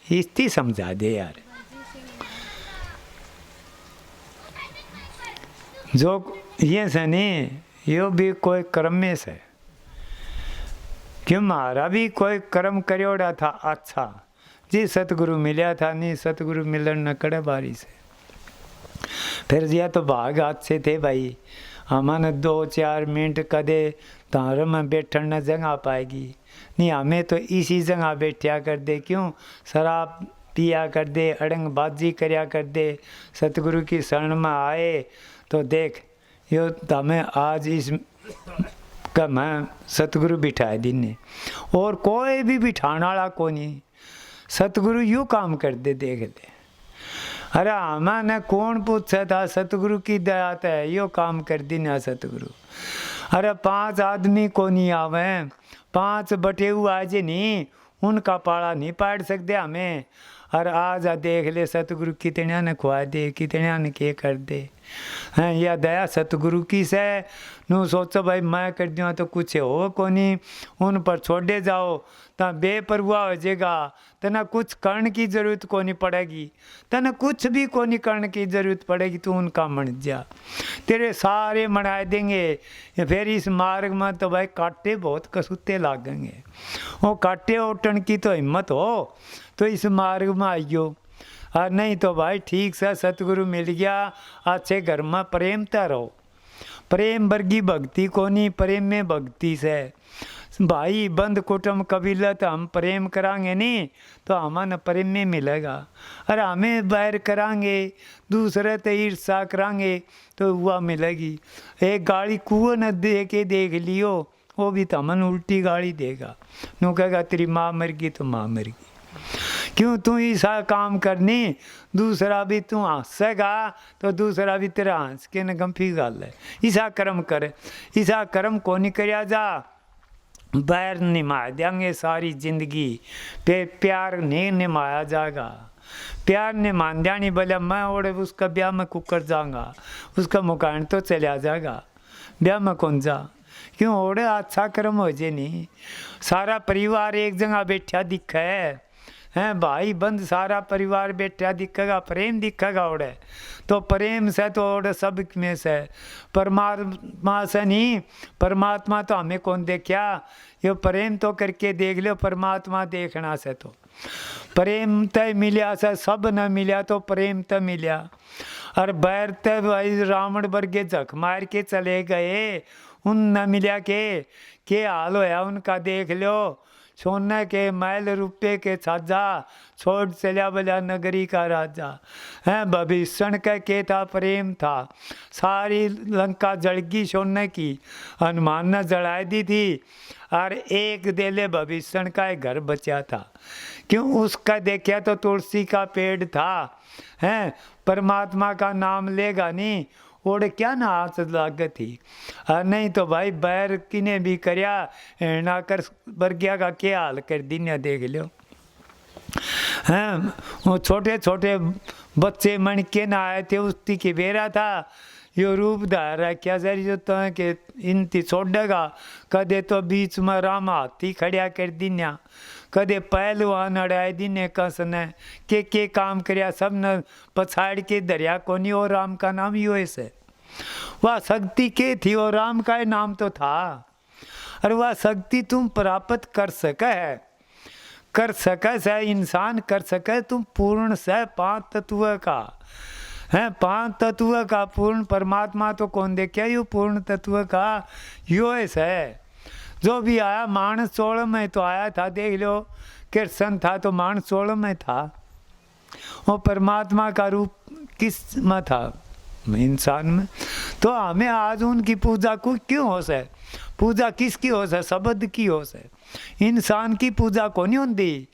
इतनी समझा दे यार। जो ये से नहीं, यो भी कोई कर्म में से, क्यों मारा भी कोई कर्म करोड़ा था अच्छा, जी सतगुरु मिला था नहीं, सतगुरु मिलन न कड़े बारी से, फिर यह तो भाग अच्छे थे भाई, हमने 2-4 मिनट कदे तार में बैठन न जगह पाएगी नहीं, हमें तो इसी जगह बैठा कर दे, क्यों शराब पिया कर दे, अड़ंगबाजी करया कर दे, सतगुरु की शरण में आए तो देख यो हमें आज इस का मैं सतगुरु बिठाए दिन ने, और कोई भी बिठाने वाला को नहीं, सतगुरु यूँ काम कर दे देख ले। अरे हमें कौन पूछा था, सतगुरु की दया है यो काम कर दी ना सतगुरु। अरे 5 आदमी को नहीं आवे, 5 बटे हुए आज नहीं, उनका पाड़ा नहीं पाड़ सकते हमें। और आज देख ले सतगुरु कितने ने खुआ दे, कितने ने के कर दे हैं, यह दया सतगुरु की से। नू सोचो भाई मैं कर दूँ तो कुछ हो को नहीं, उन पर छोड़े जाओ तो बेपरवाह हो जाएगा, तना कुछ करने की जरूरत को नहीं पड़ेगी, तना कुछ भी को नहीं करने की जरूरत पड़ेगी, तू उनका मन जा, तेरे सारे मना देंगे। फिर इस मार्ग में तो भाई कांटे बहुत कसूते लागेंगे, वो कांटे उठन की तो हिम्मत हो तो इस मार्ग में आइयो, और नहीं तो भाई ठीक से सतगुरु मिल गया, अच्छे घर में प्रेमता रहो, प्रेम वर्गी भक्ति को नहीं, प्रेम में भक्ति से भाई बंद कुटुंब कबीला तो हम प्रेम करांगे नहीं तो हमें प्रेम में मिलेगा, अरे हमें बैर करांगे दूसरे तो ईर्षा करांगे तो वह मिलेगी। एक गाड़ी कुएं न दे के देख लियो, वो भी तो हमें उल्टी गाड़ी देगा, नू कहेगा तेरी माँ मर गई तो माँ मर गई, क्यों तू ऐसा काम करनी, दूसरा भी तू हंसेगा तो दूसरा भी तेरा हंस के न गंफी गल है। ऐसा कर्म करे, ऐसा कर्म को नहीं करया जा, बैर निभा देंगे सारी जिंदगी, प्यार नहीं निभाया जाएगा, प्यार ने मान दिया नहीं बोले मैं ओढ़े उसका ब्याह में कुकर जाऊंगा, उसका मुकान तो चला जाएगा, ब्याह में कौन जा, क्यों ओढ़े अच्छा कर्म हो जे नहीं, सारा परिवार एक जगह बैठा दिखा हैं, भाई बंद सारा परिवार बैठा दिखेगा, प्रेम दिखेगा ओढ़े, तो प्रेम से तो ओढ़े सब में से, परमात्मा से नहीं। परमात्मा तो हमें कौन देखा, ये प्रेम तो करके देख लो, परमात्मा देखना से तो प्रेम तय मिलिया से सब न मिलिया तो प्रेम तय मिलिया। और बैर तय भाई रावण वर्गे झक मार के चले गए, उन न मिलिया के हाल होया उनका देख लो। सोने के मैल रुपये के छाजा, छोड़ चलिया बलिया नगरी का राजा। हैं भविष्य का के था प्रेम था, सारी लंका जड़गी सोने की, हनुमान ने जड़ा दी थी, और एक देले भविष्य का एक घर बचा था। क्यों उसका देखा तो तुलसी का पेड़ था। हैं परमात्मा का नाम लेगा नहीं, ओढ़ क्या ना हाथ लाग थी। नहीं तो भाई बैर किने भी करया ना कर बरगिया का क्या हाल कर दिनिया देख लो। हैं वो छोटे छोटे बच्चे मन के ना आए थे, उसकी की बेरा था यो रूप धारा क्या सर जो तो के इनती छोड़ेगा, कदे तो बीच में राम हाथी खड़िया कर दिनिया, कदे पहलवान अड़ाए दिने कसने के काम करया, सब न पछाड़ के दरिया कोनी। और राम का नाम यो ऐसे वह शक्ति के थी, और राम का नाम तो था। और वह शक्ति तुम प्राप्त कर सके है, कर सके से इंसान कर सके तुम पूर्ण से पांच तत्व का है, पांच तत्व का पूर्ण परमात्मा तो कौन देखा, यो पूर्ण तत्व का यो ऐसा है। जो भी आया मानस चोड़ में तो आया था, देख लो कृष्ण था तो मानस चोड़ में था, वो परमात्मा का रूप किस में था, इंसान में। तो हमें आज उनकी पूजा को क्यों हो से, पूजा किसकी हो से, शब्द की हो से। इंसान की पूजा को नहीं होती,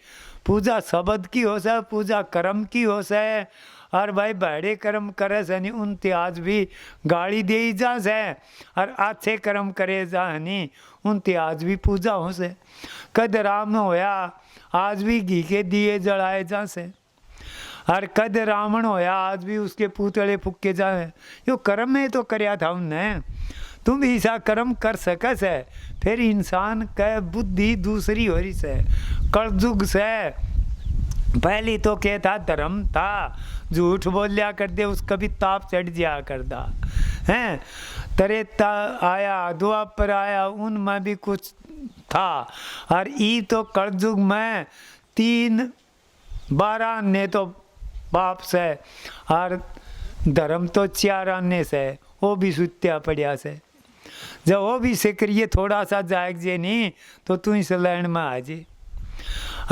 पूजा शब्द की हो से, पूजा कर्म की हो से। और भाई बड़े कर्म करे से नहीं उनते आज भी गाड़ी दे जा से, और अच्छे कर्म करे जा नहीं उनते आज भी पूजा हो से। कद राम होया आज भी घी के दिए जलाए जा से, और कद रावण होया आज भी उसके पुतले फूके जाए। यो कर्म में तो करया था उनने, तुम ऐसा कर्म कर सके से, फिर इंसान का बुद्धि दूसरी हो रही से। कलयुग से पहली तो क्या था, धर्म था, झूठ बोलिया कर दे उसका भी ताप चढ़ जाया करदा हैं। त्रेता आया, द्वापर आया, उनमें भी कुछ था। और ई तो कलयुग में 3-12 ने तो बाप से, और धर्म तो 4 आने से, वो भी सुत्या पड़िया से। जब वो भी सिक्रिए थोड़ा सा जाग जे नहीं तो तू इस लैंड में आ जे।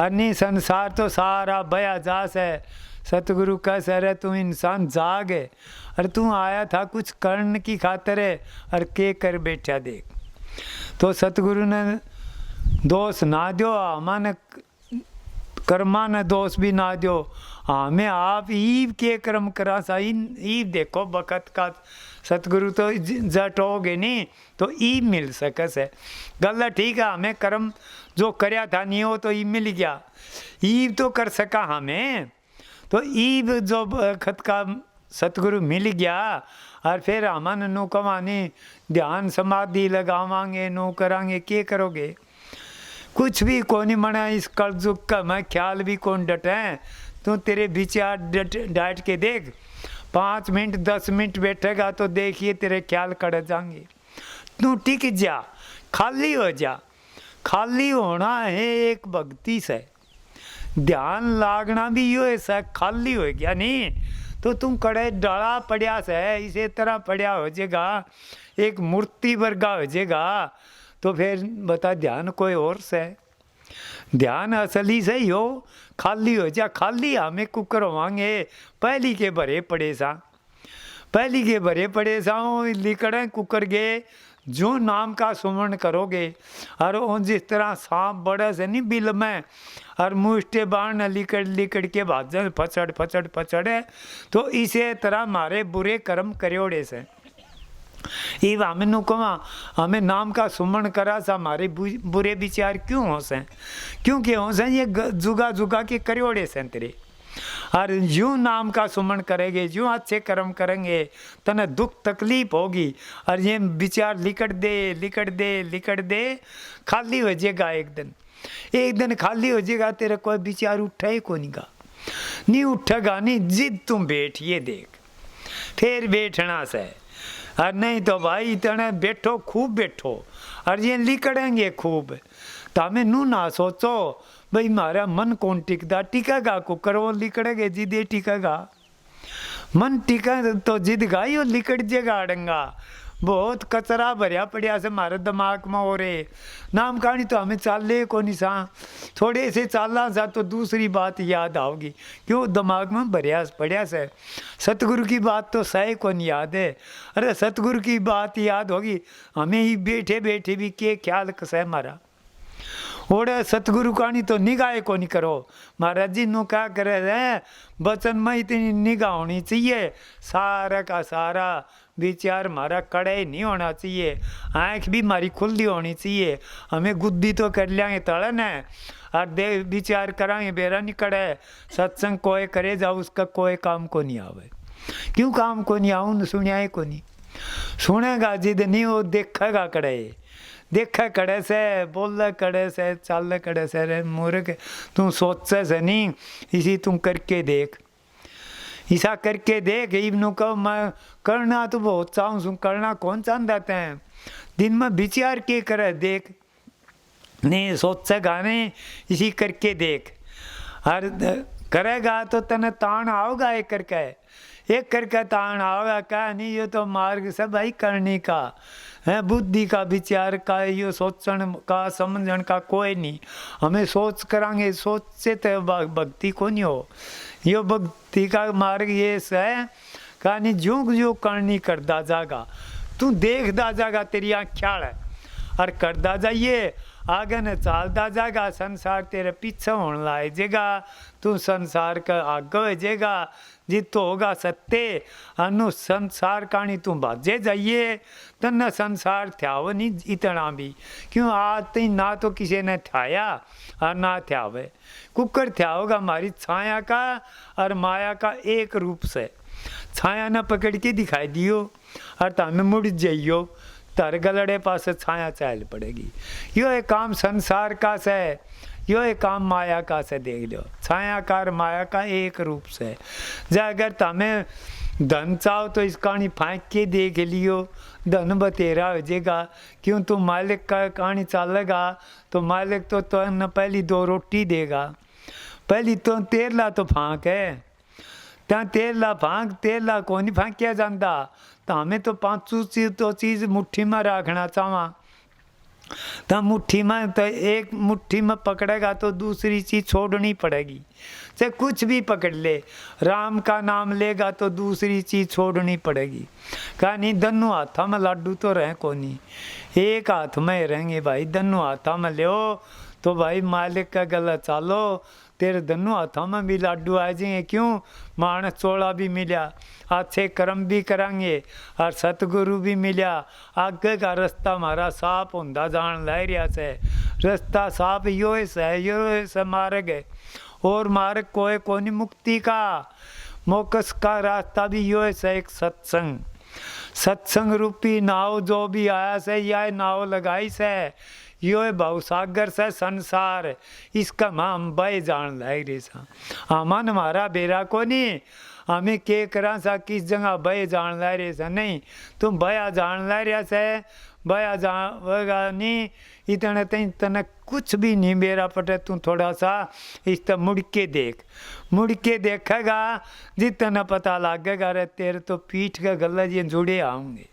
अन्य संसार तो सारा बया जा से, सतगुरु कह सर तू इंसान जाग है, और तू आया था कुछ करने की खातिर है, और के कर बैठा देख। तो सतगुरु ने दोष ना दो, हमारे कर्मा ने दोष भी ना दो, हमें आप ईव के कर्म करा सा। ईव देखो बकत का सतगुरु तो जटोगे नहीं तो ईव मिल सके से। गल ठीक है, हमें कर्म जो करया था नहीं हो तो ईव मिल गया, ईव तो कर सका हमें। तो ईव जो बखत का सतगुरु मिल गया, और फिर हमन नो कमाने ध्यान समाधि लगावांगे, नो करांगे, के करोगे कुछ भी कौन मना। इस कलयुग का मैं ख्याल भी कौन डटे, तो तेरे विचार डांट के देख, 5 मिनट 10 मिनट बैठेगा तो देखिए तेरे ख्याल कट जाएंगे। तू टिक जा, खाली हो जा। खाली होना है एक भक्ति से, ध्यान लागना भी यो ऐसा खाली हो गया नहीं तो तुम कड़े डला पड़िया से इसी तरह पड़िया हो जाएगा, एक मूर्ति वर्गा हो जाएगा। तो फिर बता ध्यान कोई और से, ध्यान असली से ही हो, खाली हो जा। खाली हमें कुकर होवांगे पहली के भरे पड़े सा, पहली के भरे पड़े सा लिकड़े कुकर गए जो नाम का सुमरण करोगे। और जिस तरह सांप बड़े से नहीं बिल में, और मुष्टे बाण लिकड़ लिकड़ के भाजन फचड़ फचड़ फचड़े, तो इसी तरह हमारे बुरे कर्म करोड़े से। इव हमें नुकमा हमें नाम का सुमरण करा सा, हमारे बुरे विचार क्यों हो से, क्योंकि हो से ये जुगा जुगा के करोड़े से तेरे। और यूं नाम का सुमन करेंगे, यूं अच्छे कर्म करेंगे, तने दुख तकलीफ होगी और ये विचार लिकट दे खाली हो जाएगा। एक दिन खाली हो जाएगा, तेरा कोई विचार उठा ही को नहीं उठेगा नहीं। जिद तुम बैठ ये देख, फिर बैठना से, और नहीं तो भाई तने बैठो खूब बैठो और ये लिकड़ेंगे खूब। तो हमें नू ना सोचो भाई मारा मन कौन टिकदा, टिकेगा को करो लिकड़ेगे, जिदे टिकेगा मन टिका तो जिद गाई और लिकड़ जेगा अड़ंगा। बहुत कचरा भरिया पड़िया से मारे दिमाग में हो रे नाम कहानी, तो हमें चाले को नहीं सा, थोड़े से चालना सा तो दूसरी बात याद आओगी, क्यों दिमाग में भरिया पड़िया से। सतगुरु की बात तो सही को नहीं याद है, अरे सतगुरु की बात याद होगी हमें ही बैठे बैठे भी के ख्याल कसे मारा। ओड़े सतगुरु कहानी तो निगाह को नहीं करो। महाराज जी नो क्या करे है, बचन में इतनी निगाह होनी चाहिए, सारा का सारा विचार हमारा कड़े नहीं होना चाहिए, आँख भी हमारी खुली होनी चाहिए। हमें गुद्दी तो कर लेंगे तड़न है और दे विचार कराएंगे बेरा नहीं कड़े। सत्संग कोई करे जाओ उसका कोई काम को नहीं आवे, क्यों काम को नहीं आऊँ, सुनिया को नहीं सुनेगा जिद नहीं, वो देखेगा कड़े, देखा कड़े से, बोल कड़े से, चाल कड़े से। रे मूर्ख तू सोचे से नहीं, इसी तुम करके देख, ऐसा करके देख। इबनों को मैं करना तो बहुत चाहूँ, करना कौन चाहते हैं, दिन में विचार के करे देख, नहीं सोचे गाने इसी करके देख। और करेगा तो तने तान आओगा, एक करके तान आओगा। क्या नहीं, ये तो मार्ग से भाई करने का है, बुद्धि का विचार का, ये सोचन का समझन का कोई नहीं। हमें सोच करांगे, सोच से तो भक्ति को नहीं हो। ये भक्ति का मार्ग ये है कहानी, जो करनी करदा जागा, तू देखदा जागा, तेरी आँख ख्याल है और करदा जाइए, आगे न चालता जाएगा, संसार तेरे पीछे होने लाएगा, तू संसार का आगे हो जाएगा। जित तो होगा सत्य अनु संसार कहानी तू बाजे जाइए, तन्ना संसार थ्याव नहीं इतना भी, क्यों आज तई ना तो किसी ने थाया और ना थ्यावे। कुकर थ्या होगा हमारी छाया का और माया का एक रूप से, छाया न पकड़ के दिखाई दियो और तमें मुड़ जाइयो, तर गलड़े पास छाया चाल पड़ेगी। यो एक काम संसार का से, यो एक काम माया का से, देख लो छायाकार माया का एक रूप से। जा अगर तमें धन चाहो तो इस कहानी फाँक के देख लियो, धन बतेरा हो जाएगा। क्यों तू मालिक का कहानी चलेगा तो मालिक तो न पहली 2 रोटी देगा, पहली तो तेरला तो फाँक है, त्या तेरला फाँक, तेरला को नहीं फाँक किया जाता। तो हमें तो 5 चीज़ मुट्ठी में रखना चाहवा, तो मुट्ठी में तो एक मुट्ठी में पकड़ेगा तो दूसरी चीज़ छोड़नी पड़ेगी। चाहे कुछ भी पकड़ ले, राम का नाम लेगा तो दूसरी चीज़ छोड़नी पड़ेगी। कहा नहीं दोनों हाथों में लड्डू तो रहे को नहीं, एक हाथ में रहेंगे भाई, दोनों हाथों में ले तो भाई मालिक का गला चालो, तेरे दोनों हाथों में भी लड्डू आ जाएंगे। क्यों, मानस चोड़ा भी मिला, अच्छे कर्म भी करांगे और सतगुरु भी मिला, आगे का रास्ता हमारा साफ होंदा जान ला रहा से। रास्ता साफ यो से मार्ग है, और मार्ग कोई कोनी मुक्ति का, मोक्ष का रास्ता भी यो है एक सत्संग। सत्संग रूपी नाव जो भी आया से, यह नाव लगाई से, यो भवसागर से संसार, इसका हम बह जान लाए रे सा। अमन हमारा बेरा को नहीं, हमें के करा सा किस जगह बह जान ला रहे सा, नहीं तुम बया जान ला रहा से, बया जाएगा नहीं इतने तने कुछ भी नहीं मेरा पटे। तू थोड़ा सा इस तरह मुड़ के देख, मुड़ के देखेगा जितना पता लगेगा रे तेरे तो पीठ का गला ये जुड़े आऊँगे।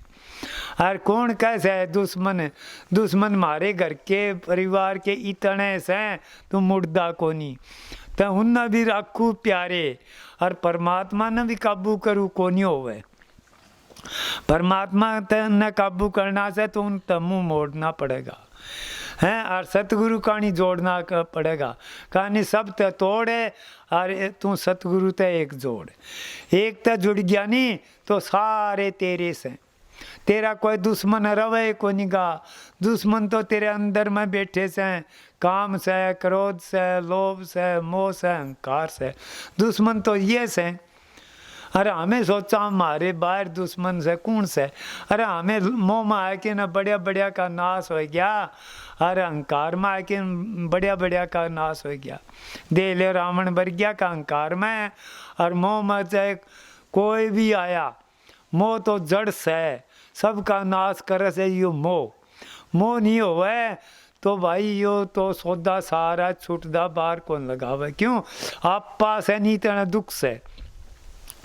और कौन कैसे है दुश्मन, दुश्मन मारे घर के परिवार के इतने से तुम मुर्दा को नहीं, तो उन्हें भी रखू प्यारे और परमात्मा ने भी काबू करूँ को नहीं होवे। परमात्मा ने काबू करना से तो उन तमु मोड़ना पड़ेगा हैं, और सतगुरु कहानी जोड़ना पड़ेगा। कहानी सब ते तोड़े और तू सतगुरु ते एक जोड़, एक ते जुड़ गया नहीं तो सारे तेरे से, तेरा कोई दुश्मन रवे को निगा, दुश्मन तो तेरे अंदर में बैठे से, काम से, क्रोध से, लोभ से, मोह से, अहंकार से। दुश्मन तो ये से। अरे हमें सोचा हमारे बाहर दुश्मन से कौन से, अरे हमें मोह में आके न बढ़िया बढ़िया का नाश हो गया, अरे अहंकार में आके बढ़िया बढ़िया का नाश हो गया। दे ले रावण बर गया का अहंकार में, और मोह में चाहे कोई भी आया, मोह तो जड़ से सबका नाश करे से। यो मोह नहीं होवे तो भाई यो तो सौदा सारा छूटदा बाहर कौन लगावे। क्यों? आप पास है नहीं तेना दुख से।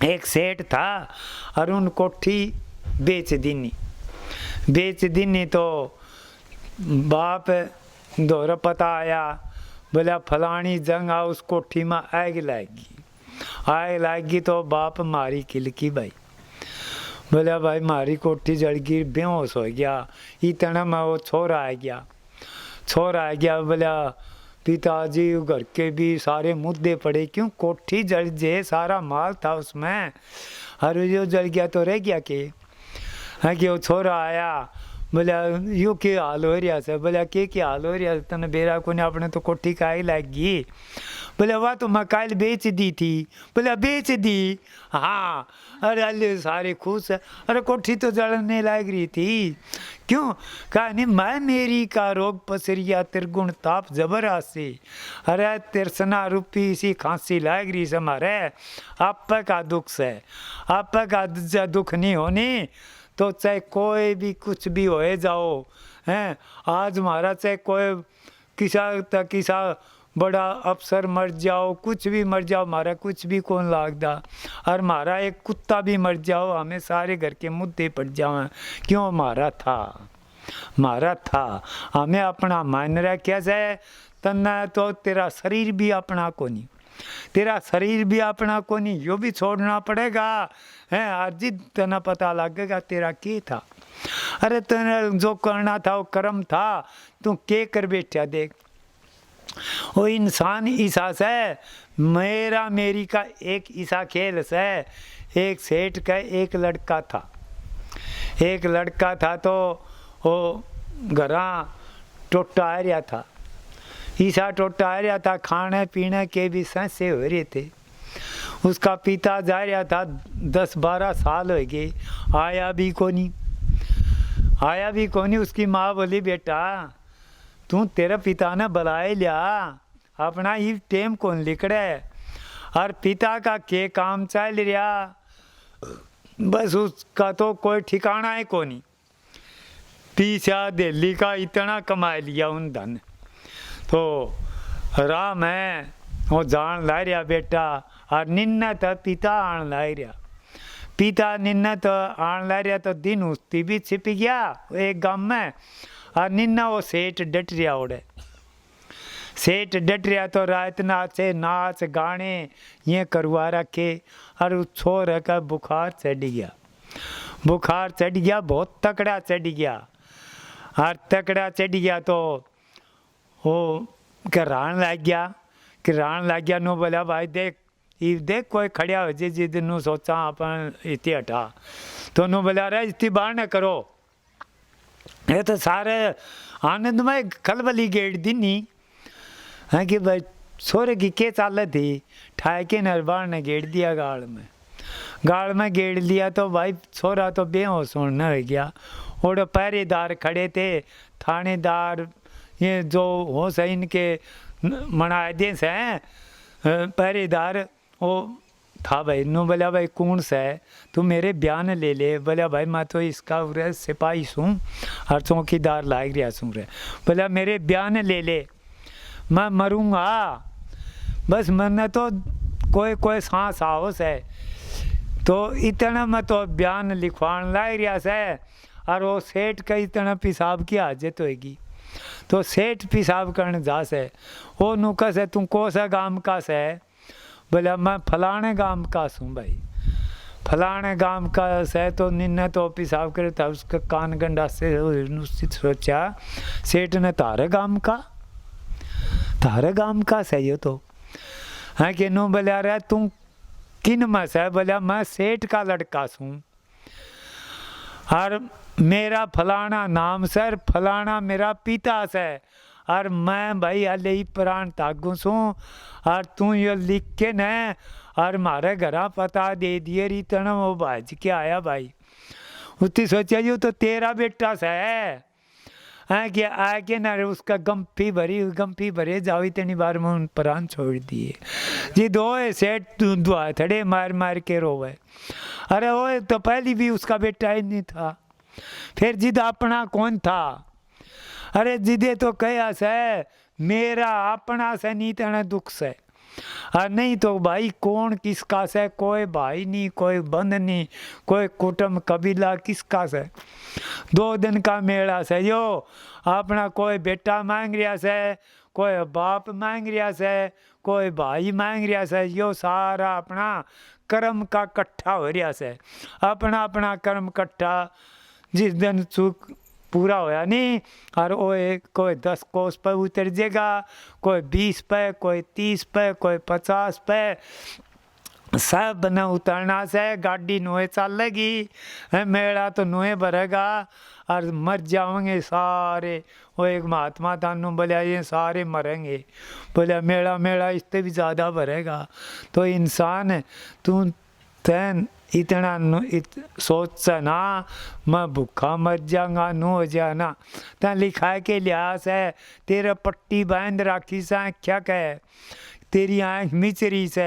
एक सेठ था और उन कोठी बेच दीनी तो बाप दौरा पता आया, बोला फलानी जंग आ उस कोठी में आग लागी तो बाप मारी किलकी भाई। बोला भाई मारी कोठी जल गई, बेहोश हो गया। इतना में वो छोरा आ गया। बोला पिताजी घर के भी सारे मुद्दे पड़े, क्यों? कोठी जल जे, सारा माल था उसमें, और जो जल गया तो रह गया के है कि वो छोरा आया। बोला यू के हाल हो रहा से? बोला के हाल हो रहा तने बेरा को ने अपने तो कोठी का ही लागी। बोले वाह तो मैं कल बेच दी थी। बोला बेच दी? हाँ। अरे अल्ले सारे खुश है। अरे कोठी तो जलने लग रही थी, क्यों? कहा नहीं मैं मेरी का रोग पसरिया त्रिगुण ताप जबर आसी। अरे तिरसना रूपी इसी खांसी लग रही से मारे, आप का दुख से। आप का दुख नहीं होनी तो चाहे कोई भी कुछ भी होए जाओ हैं। आज हमारा चाहे कोई किसा बड़ा अफसर मर जाओ, कुछ भी मर जाओ, हमारा कुछ भी कौन लागदा। और हमारा एक कुत्ता भी मर जाओ, हमें सारे घर के मुद्दे पड़ जाओ। क्यों? हमारा था। हमें अपना मान रखा जाए तना तो तेरा शरीर भी अपना को नहीं, यो भी छोड़ना पड़ेगा है। आज तना पता लगेगा तेरा क्या था। अरे तेने जो करना था वो कर्म था, तू क्या कर बैठा देख। वो इंसान ईसा से, मेरी का एक ईसा खेल से। एक सेठ का एक लड़का था तो वो घरा टोटा आ रहा था। ईसा टोटा आ रहा था, खाने पीने के भी संशय हो रहे थे। उसका पिता जा रहा था, 10-12 साल हो गए, आया भी कोनी। उसकी माँ बोली बेटा तू तेरा पिता ने बुलाए लिया, अपना ही टेम कौन लिखड़े। और पिता का के काम चल रहा, बस उसका तो कोई ठिकाना है कोनी। पीछा दिल्ली का इतना कमा लिया उन धन, तो राम है वो जान ला रहा बेटा। और निन्ना तो पिता आन ला रहा, तो दिन उसती भी छिप गया एक गांव में। और निन्ना वो सेठ डट रहा तो रात नाच गाने ये करवा रखे। और उस छोर का बुखार चढ़ गया, बहुत तकड़ा चढ़ गया। तो वो करान लग गया नो। बोला भाई देख कोई खड़िया हो जिस दिन सोचा अपन इतनी हटा। तो नो बोला रहा इतनी बार न करो, ये तो सारे आनंद में खलबली गेट दीनी है कि भाई छोरे की के चाल थी। ठाए के नरबार ने गेट दिया गाड़ में गेट लिया तो भाई छोरा तो बेहोश होने हो गया। और पहरेदार खड़े थे, थानेदार ये जो हो सही इनके मनाए दे से पहरेदार वो था भाई। नो बोला भाई कौन सा है? तू मेरे बयान ले। बोला भाई मैं तो इसका सिपाही सूँ और चौकीदार लाग रहा सूँ रे। बोला मेरे बयान ले, मैं मरूँगा बस, मैंने तो कोई सांस आओस है। तो इतना मैं तो बयान लिखवान लाग रहा से। और वो सेठ का इतना पेशाब की हाजत होगी। तो सेठ पेशाब करने जा से, वो नुका से तू कौन सा गांव का से? बोला मैं फलाने गांव का सूँ भाई। फलाने गांव का से तो निन्ने तो पेशाब करे था। उसका कान गंडा से सोचा सेठ ने तारे गांव का से ये तो है कि नो। बोला रहा तू किन में से? बोला मैं सेठ का लड़का सूँ। और मेरा फलाना नाम सर, फलाना मेरा पिता से, और मैं भाई हले ही प्राण तागू सू, और तू ये लिख के न और मारे घरा पता दे दिए री तन वो भाज के आया भाई। उसने सोचा यू तो तेरा बेटा से है कि आके ना उसका गंपी भरे जाओ इतनी बार में उन प्राण छोड़ दिए जी। दो सेठ दुआ थड़े मार मार के रोवे। अरे वो तो पहले भी उसका बेटा ही नहीं था, फिर जिद अपना कौन था। अरे जिदे तो कहा से मेरा अपना से नहीं तेना दुख से, और नहीं तो भाई कौन किसका से, कोई भाई नहीं, कोई बंद नहीं, कोई कुटुंब कबीला किसका से। 2 दिन का मेला से यो अपना कोई बेटा मांग रहा से, कोई बाप मांग रहा से, कोई भाई मांग रहा से। यो सारा अपना कर्म का कट्ठा हो रहा से, अपना अपना कर्म कट्ठा। जिस दिन सुख पूरा होया नहीं, और वो कोई 10 कोस पे उतर जाएगा, कोई 20 पे, कोई 30 पे, कोई 50 पे, सब न उतरना से गाड़ी नोए चलेगी, मेला तो नोए भरेगा और मर जाओगे सारे। वो एक महात्मा थानू बोलिया ये सारे मरेंगे, बोलिया मेला मेला इससे भी ज़्यादा भरेगा। तो इंसान तू तैन इतना सोच से ना मैं भूखा मर जाऊंगा नो हो जाना, तैन लिखा के लिहाज है तेरा पट्टी बांध राखी से क्या कहे, तेरी आँख मिचरी से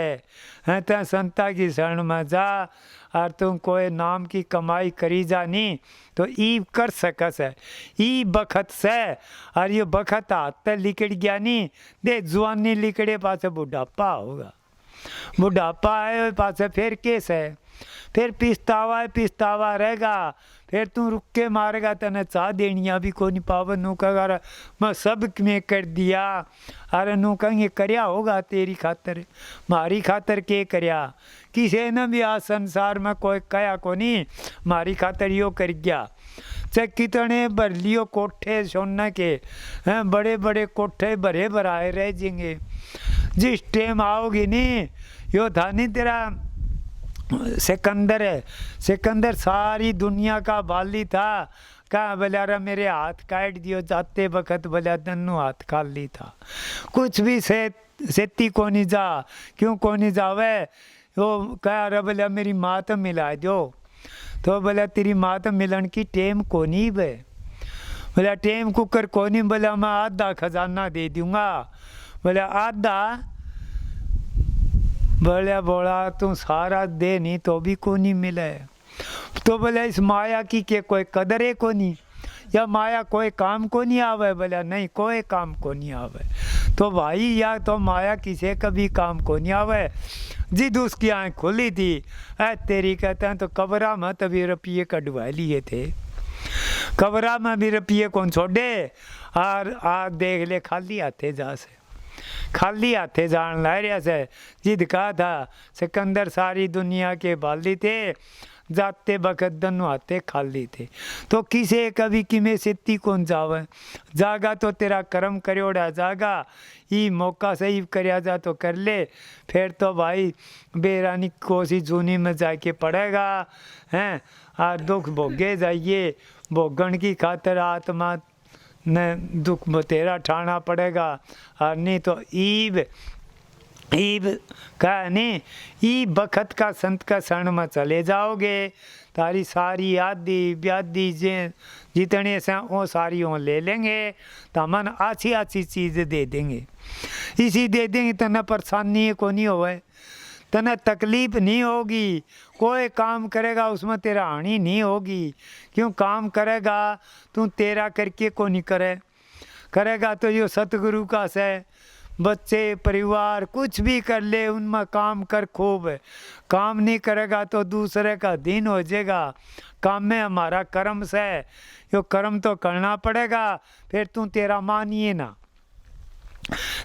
है, तैं संता की शरण में जा, और तुम कोई नाम की कमाई करी जानी तो ई कर सकस है। ई बखत से, और ये बखत हाथ लिकड़ गया नहीं दे, जुआनी लिकड़े पास बुढ़ापा होगा, बुढ़ापा आए पास फिर केस है, फिर पिछतावा रहेगा, फिर तू रुक के मारेगा, तने चाह देनिया भी को नहीं पावन नू कह मैं सब में कर दिया। अरे नू कहेंगे करया होगा तेरी खातर, मारी खातर के करया, किसी ने भी आ संसार में कोई कया को नहीं मारी खातर यो कर गया। चाहे कितने भर लियो कोठे सोने के हैं, बड़े बड़े कोठे भरे भराए रह जाएंगे, जिस टाइम आओगी नहीं यो था नहीं तेरा सिकंदर है, सिकंदर सारी दुनिया का बाली था, कहा बोला रे मेरे हाथ काट दियो जाते वक्त, बोला दन्नू हाथ खाली था, कुछ भी सेती को नहीं जा, क्यों को नहीं जावे। वो कहा रे बोला मेरी माँ तो मिला दो, तो बोला तेरी माँ तो मिलन की टेम को नहीं बे, बोला टेम कुकर को नहीं, बोला मैं आधा खजाना दे दूंगा, बोला आधा, बोला बोला तू सारा दे नहीं तो भी को नहीं मिले। तो बोला इस माया की के कोई कदर है को नहीं, या माया कोई काम को नहीं आवे, बोला नहीं कोई काम को नहीं आवे। तो भाई या तो माया किसी कभी काम को नहीं आवे। जिद उसकी आँख खुली थी, तेरी कहते हैं तो कबरा में तभी रुपये कटवा लिए थे, कबरा में भी रुपये कौन छोड़े, और आ देख ले खाली हाथे जा से, खाली हाथे जान ला रहा से। जिद कहा था सिकंदर सारी दुनिया के बाली थे, जाते बखत दोनों हाथे खाली थे, तो किसे कभी किमें सिद्धि कौन जावे, जागा तो तेरा कर्म करोड़ा जागा, ये मौका सही करया जा तो कर ले, फिर तो भाई बेरानी कोसी जूनी में जाके पड़ेगा हैं, और दुख भोगे जाइए, भोगन की खातर आत्मा न दुख तेरा ठाना पड़ेगा, और नहीं तो ईब कहा नहीं ई बखत का संत का शरण में चले जाओगे, तारी सारी आदि ब्यादी जितने से वो सारी वो ले लेंगे, तो मन अच्छी अच्छी चीज़ दे देंगे, इसी दे देंगे तना परेशानी को नहीं होवे, तना तकलीफ नहीं होगी, कोई काम करेगा उसमें तेरा हानि नहीं होगी, क्यों काम करेगा तू तेरा करके को नहीं करेगा तो यो सतगुरु का से, बच्चे परिवार कुछ भी कर ले उनमें काम कर खूब, काम नहीं करेगा तो दूसरे का दिन हो जाएगा, काम में हमारा कर्म से, यो कर्म तो करना पड़ेगा, फिर तू तेरा मानिए ना,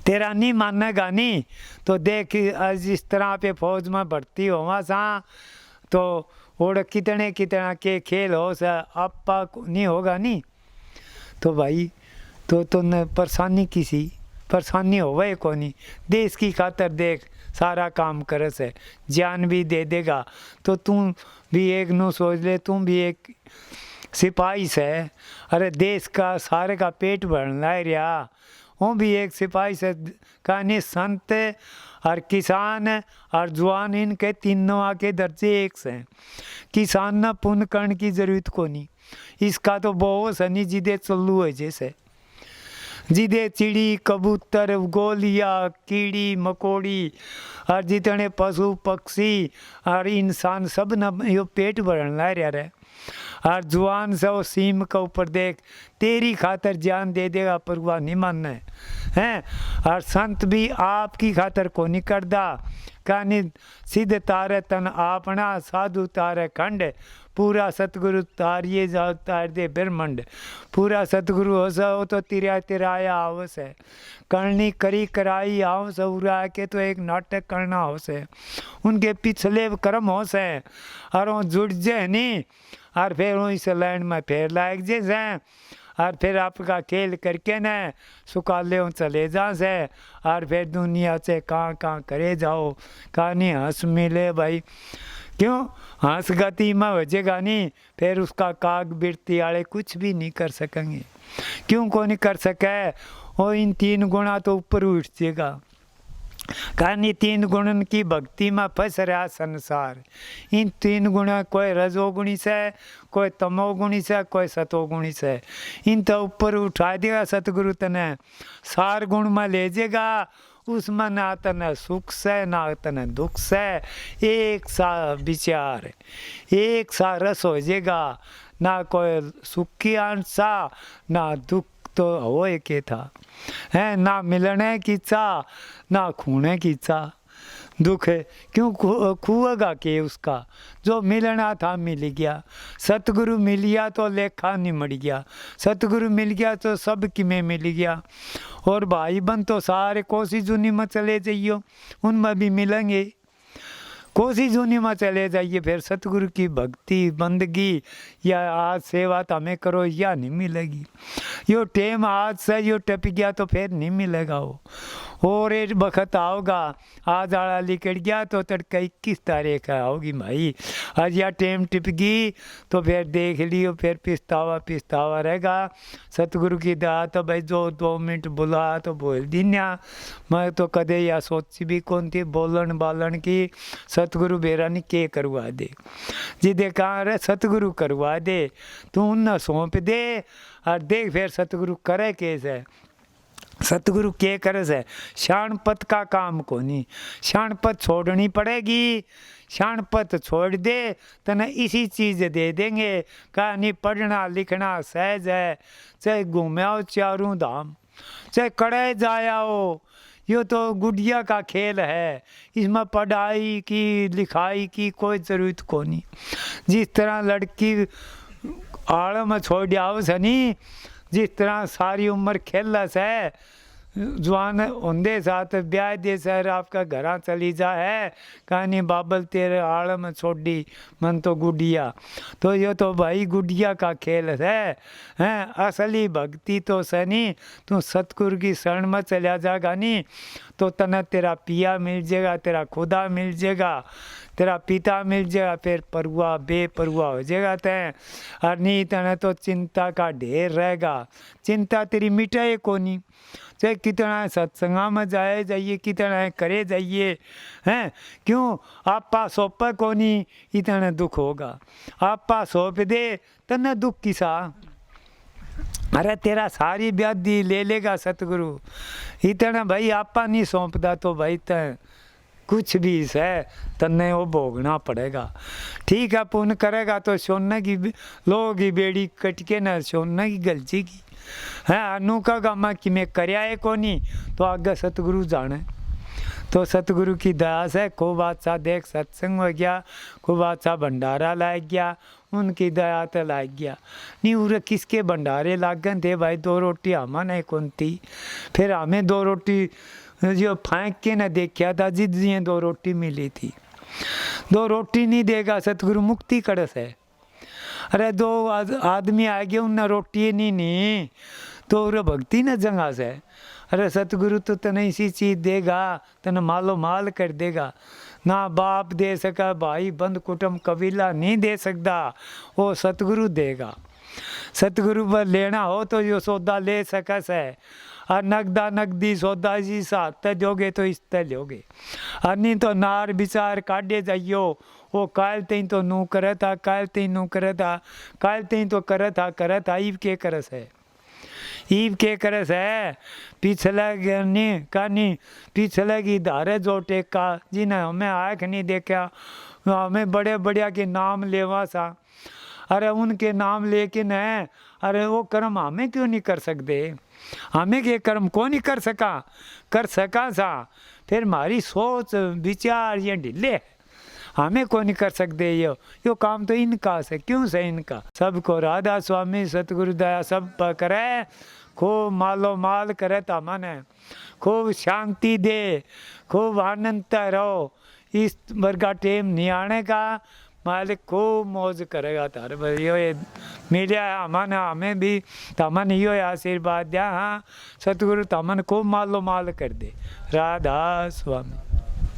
तेरा नहीं मानेगा नहीं तो देख जिस तरह पे फौज में भर्ती होवा सा तो और कितने कितना के खेल हो सा आपा नहीं होगा नहीं, तो भाई तो न परेशानी किसी परेशानी होवे को नहीं, देश की खातर देख सारा काम करस है, जान भी दे देगा। तो तू भी एक नु सोच ले, तुम भी एक सिपाही से, अरे देश का सारे का पेट भरना है रहा, वो भी एक सिपाही से। कहानी संत और किसान और जवान, इनके तीनों आके दर्जे एक से। किसान न पुण्य करने की जरूरत को नहीं, इसका तो बहुत सनी जिदे चलू है, जैसे जिदे चिड़ी कबूतर गोलिया कीड़ी मकोड़ी और जितने पशु पक्षी और इंसान सब न यो पेट भरन ला रहे। और जुआन से वो सीम के ऊपर देख, तेरी खातर जान दे देगा, पर वह नहीं मानना है। और संत भी आपकी खातर को नहीं करदा, कहानी सिद्ध तारे तन आपना, साधु तारे खंड, पूरा सतगुरु तारिये जाओ तार दे ब्रह्मंड। पूरा सतगुरु हो सो तो तिरा तिराया आवस है, करनी करी कराई आओ से उड़ा के तो एक नाटक करना हो से। उनके पिछले कर्म हो से और वो जुड़ जाए नहीं, और फिर वो इस लैंड में फिर लायक जैसे, और फिर आपका खेल करके न सुकाले चले जा से, और फिर दुनिया से कहाँ करे जाओ। कहानी हंस मिले भाई, क्यों हंस गति में बजेगा नहीं, फिर उसका काग बिरती वाले कुछ भी नहीं कर सकेंगे। क्यों को नहीं कर सके, वो इन 3 गुणा तो ऊपर उठ जाएगा। कहानी 3 गुणन की भक्ति में फंस रहा संसार। इन 3 गुणा, कोई रजोगुणी से, कोई तमोगुणी से, कोई सतोगुणी से। इन तो ऊपर उठा देगा सतगुरु तने, 4 गुण में ले जाएगा। उसमें ना तने सुख से ना तने दुख से, एक सा विचार, एक सा रस हो जाएगा। ना कोई सुख की अंशा ना दुख, तो हो के था है, ना मिलने की चाह ना खूने की चाह। दुख है क्यों खुएगा के, उसका जो मिलना था मिल गया। सतगुरु मिल गया तो लेखा नहीं मर गया, सतगुरु मिल गया तो सब की में मिल गया। और भाई बन तो सारे कोसी जूनी में चले जाइए, उनमें भी मिलेंगे। कोसी जूनी में चले जाइए, फिर सतगुरु की भक्ति बंदगी या आज सेवा तो हमें करो या नहीं मिलेगी। यो टेम आज से यो टप गया तो फिर नहीं मिलेगा वो। और एक वक्त आओगा, आज आड़ा लिकड़ गया तो तड़का 21 तारीख है आओगी भाई। आज या टेम टिप गई तो फिर देख लियो, फिर पिछतावा रहेगा। सतगुरु की दया तो भाई जो 2 मिनट बुला तो बोल दीन्या। मैं तो कदे या सोची भी कौन थी बोलन बालन की, सतगुरु बेरा ने के करवा दे। जिदे कहाँ रे सतगुरु करवा दे, तू उन्हें सौंप दे और देख फिर सतगुरु करे कैसे। सतगुरु के करे से, शानपत का काम को नहीं, शानपत छोड़नी पड़ेगी। शानपत छोड़ दे तने इसी चीज़ दे देंगे। कहानी पढ़ना लिखना सहज है, चाहे घूमे आओ चारों धाम, चाहे कड़े जाओ, यो तो गुड़िया का खेल है। इसमें पढ़ाई की लिखाई की कोई ज़रूरत को नहीं। जिस तरह लड़की आड़ में छोड़ आओ सनी, जिस तरह सारी उम्र खेलस है, जवान होंदे साथ ब्याह दे सर आपका घरा चली जा है। कहानी बाबल तेरे आड़ में छोड़ी मन तो गुड़िया, तो ये तो भाई गुड़िया का खेल है। हैं असली भक्ति तो सनी, तू सतगुरु की शरण में चला जागा नहीं तो तना तेरा पिया मिल जाएगा, तेरा खुदा मिल जाएगा, तेरा पिता मिल जाएगा। फिर परवा बेपरवा हो जाएगा तय, और नहीं तना तो चिंता का ढेर रहेगा। चिंता तेरी मिटाए को नहीं, चाहे कितना सत्संगा में जाइए, कितना करे जाइए। हैं क्यों आपा सौंप को नहीं, इतना दुख होगा। आपा सौंप दे तना दुख किसा, अरे तेरा सारी व्याधि ले लेगा सतगुरु। इतना भाई आपा नहीं सौंपदा तो भाई तय कुछ भी है तन्ने वो भोगना पड़ेगा। ठीक है पुण्य करेगा तो सोने की लोगों की बेड़ी कट के ना सोने की गलती की है। अनूका गामा कि मैं करया को नहीं, तो आगे सतगुरु जाने। तो सतगुरु की दया से खूब अच्छा देख सत्संग हो गया, खूब अच्छा भंडारा लाग गया, उनकी दया तो लाग गया। नहीं उरे किसके भंडारे लाग गए थे भाई, 2 रोटी हमें नहीं कौन थी। फिर हमें 2 रोटी जो फेंक के न देखा था, जिद जी 2 रोटी मिली थी। 2 रोटी नहीं देगा सतगुरु, मुक्ति कड़स है। अरे 2 आदमी आ गए उन रोटी नहीं तो उरे भक्ति न जंगा से। अरे सतगुरु तो तने इसी चीज देगा, तने मालो माल कर देगा। ना बाप दे सका, भाई बंद कुटुंब कबीला नहीं दे सकता, वो सतगुरु देगा। सतगुरु पर लेना हो तो जो सौदा ले सकस है, और नगदा नगदी सौदा जी साथ दोगे तो इस तरह लोगे। और नहीं तो नार विचार काढ़े जाइयो, वो काल तीन तो नू करे था, काल तीन नू करे था, काल तीन तो करे था, ईव के करस है, ईव के करस है। पिछले कहानी पिछले की धारे जो टेका, जिन्हें हमें आँख नहीं देखा, हमें बड़े बढ़िया के नाम लेवा सा, अरे उनके नाम लेकिन है, अरे वो कर्म हमें क्यों नहीं कर सकते? हमें के कर्म कौन नहीं कर सका सा, फिर हमारी सोच विचार ये ढीले है, हमें कौन नहीं कर सकते। यो काम तो इनका से, क्यों से इनका। सबको राधा स्वामी सतगुरु दया सब पर करे, खूब मालो माल करे तो मन खूब शांति दे, खूब आनंद रहो। इस वर्गा टेम नहीं आने का, मालिक खूब मौज करेगा तारे पर। यो मिलिया हमने, हमें भी तमन यो आशीर्वाद दिया। हाँ सतगुरु तमन खूब मालो माल कर दे। राधा स्वामी।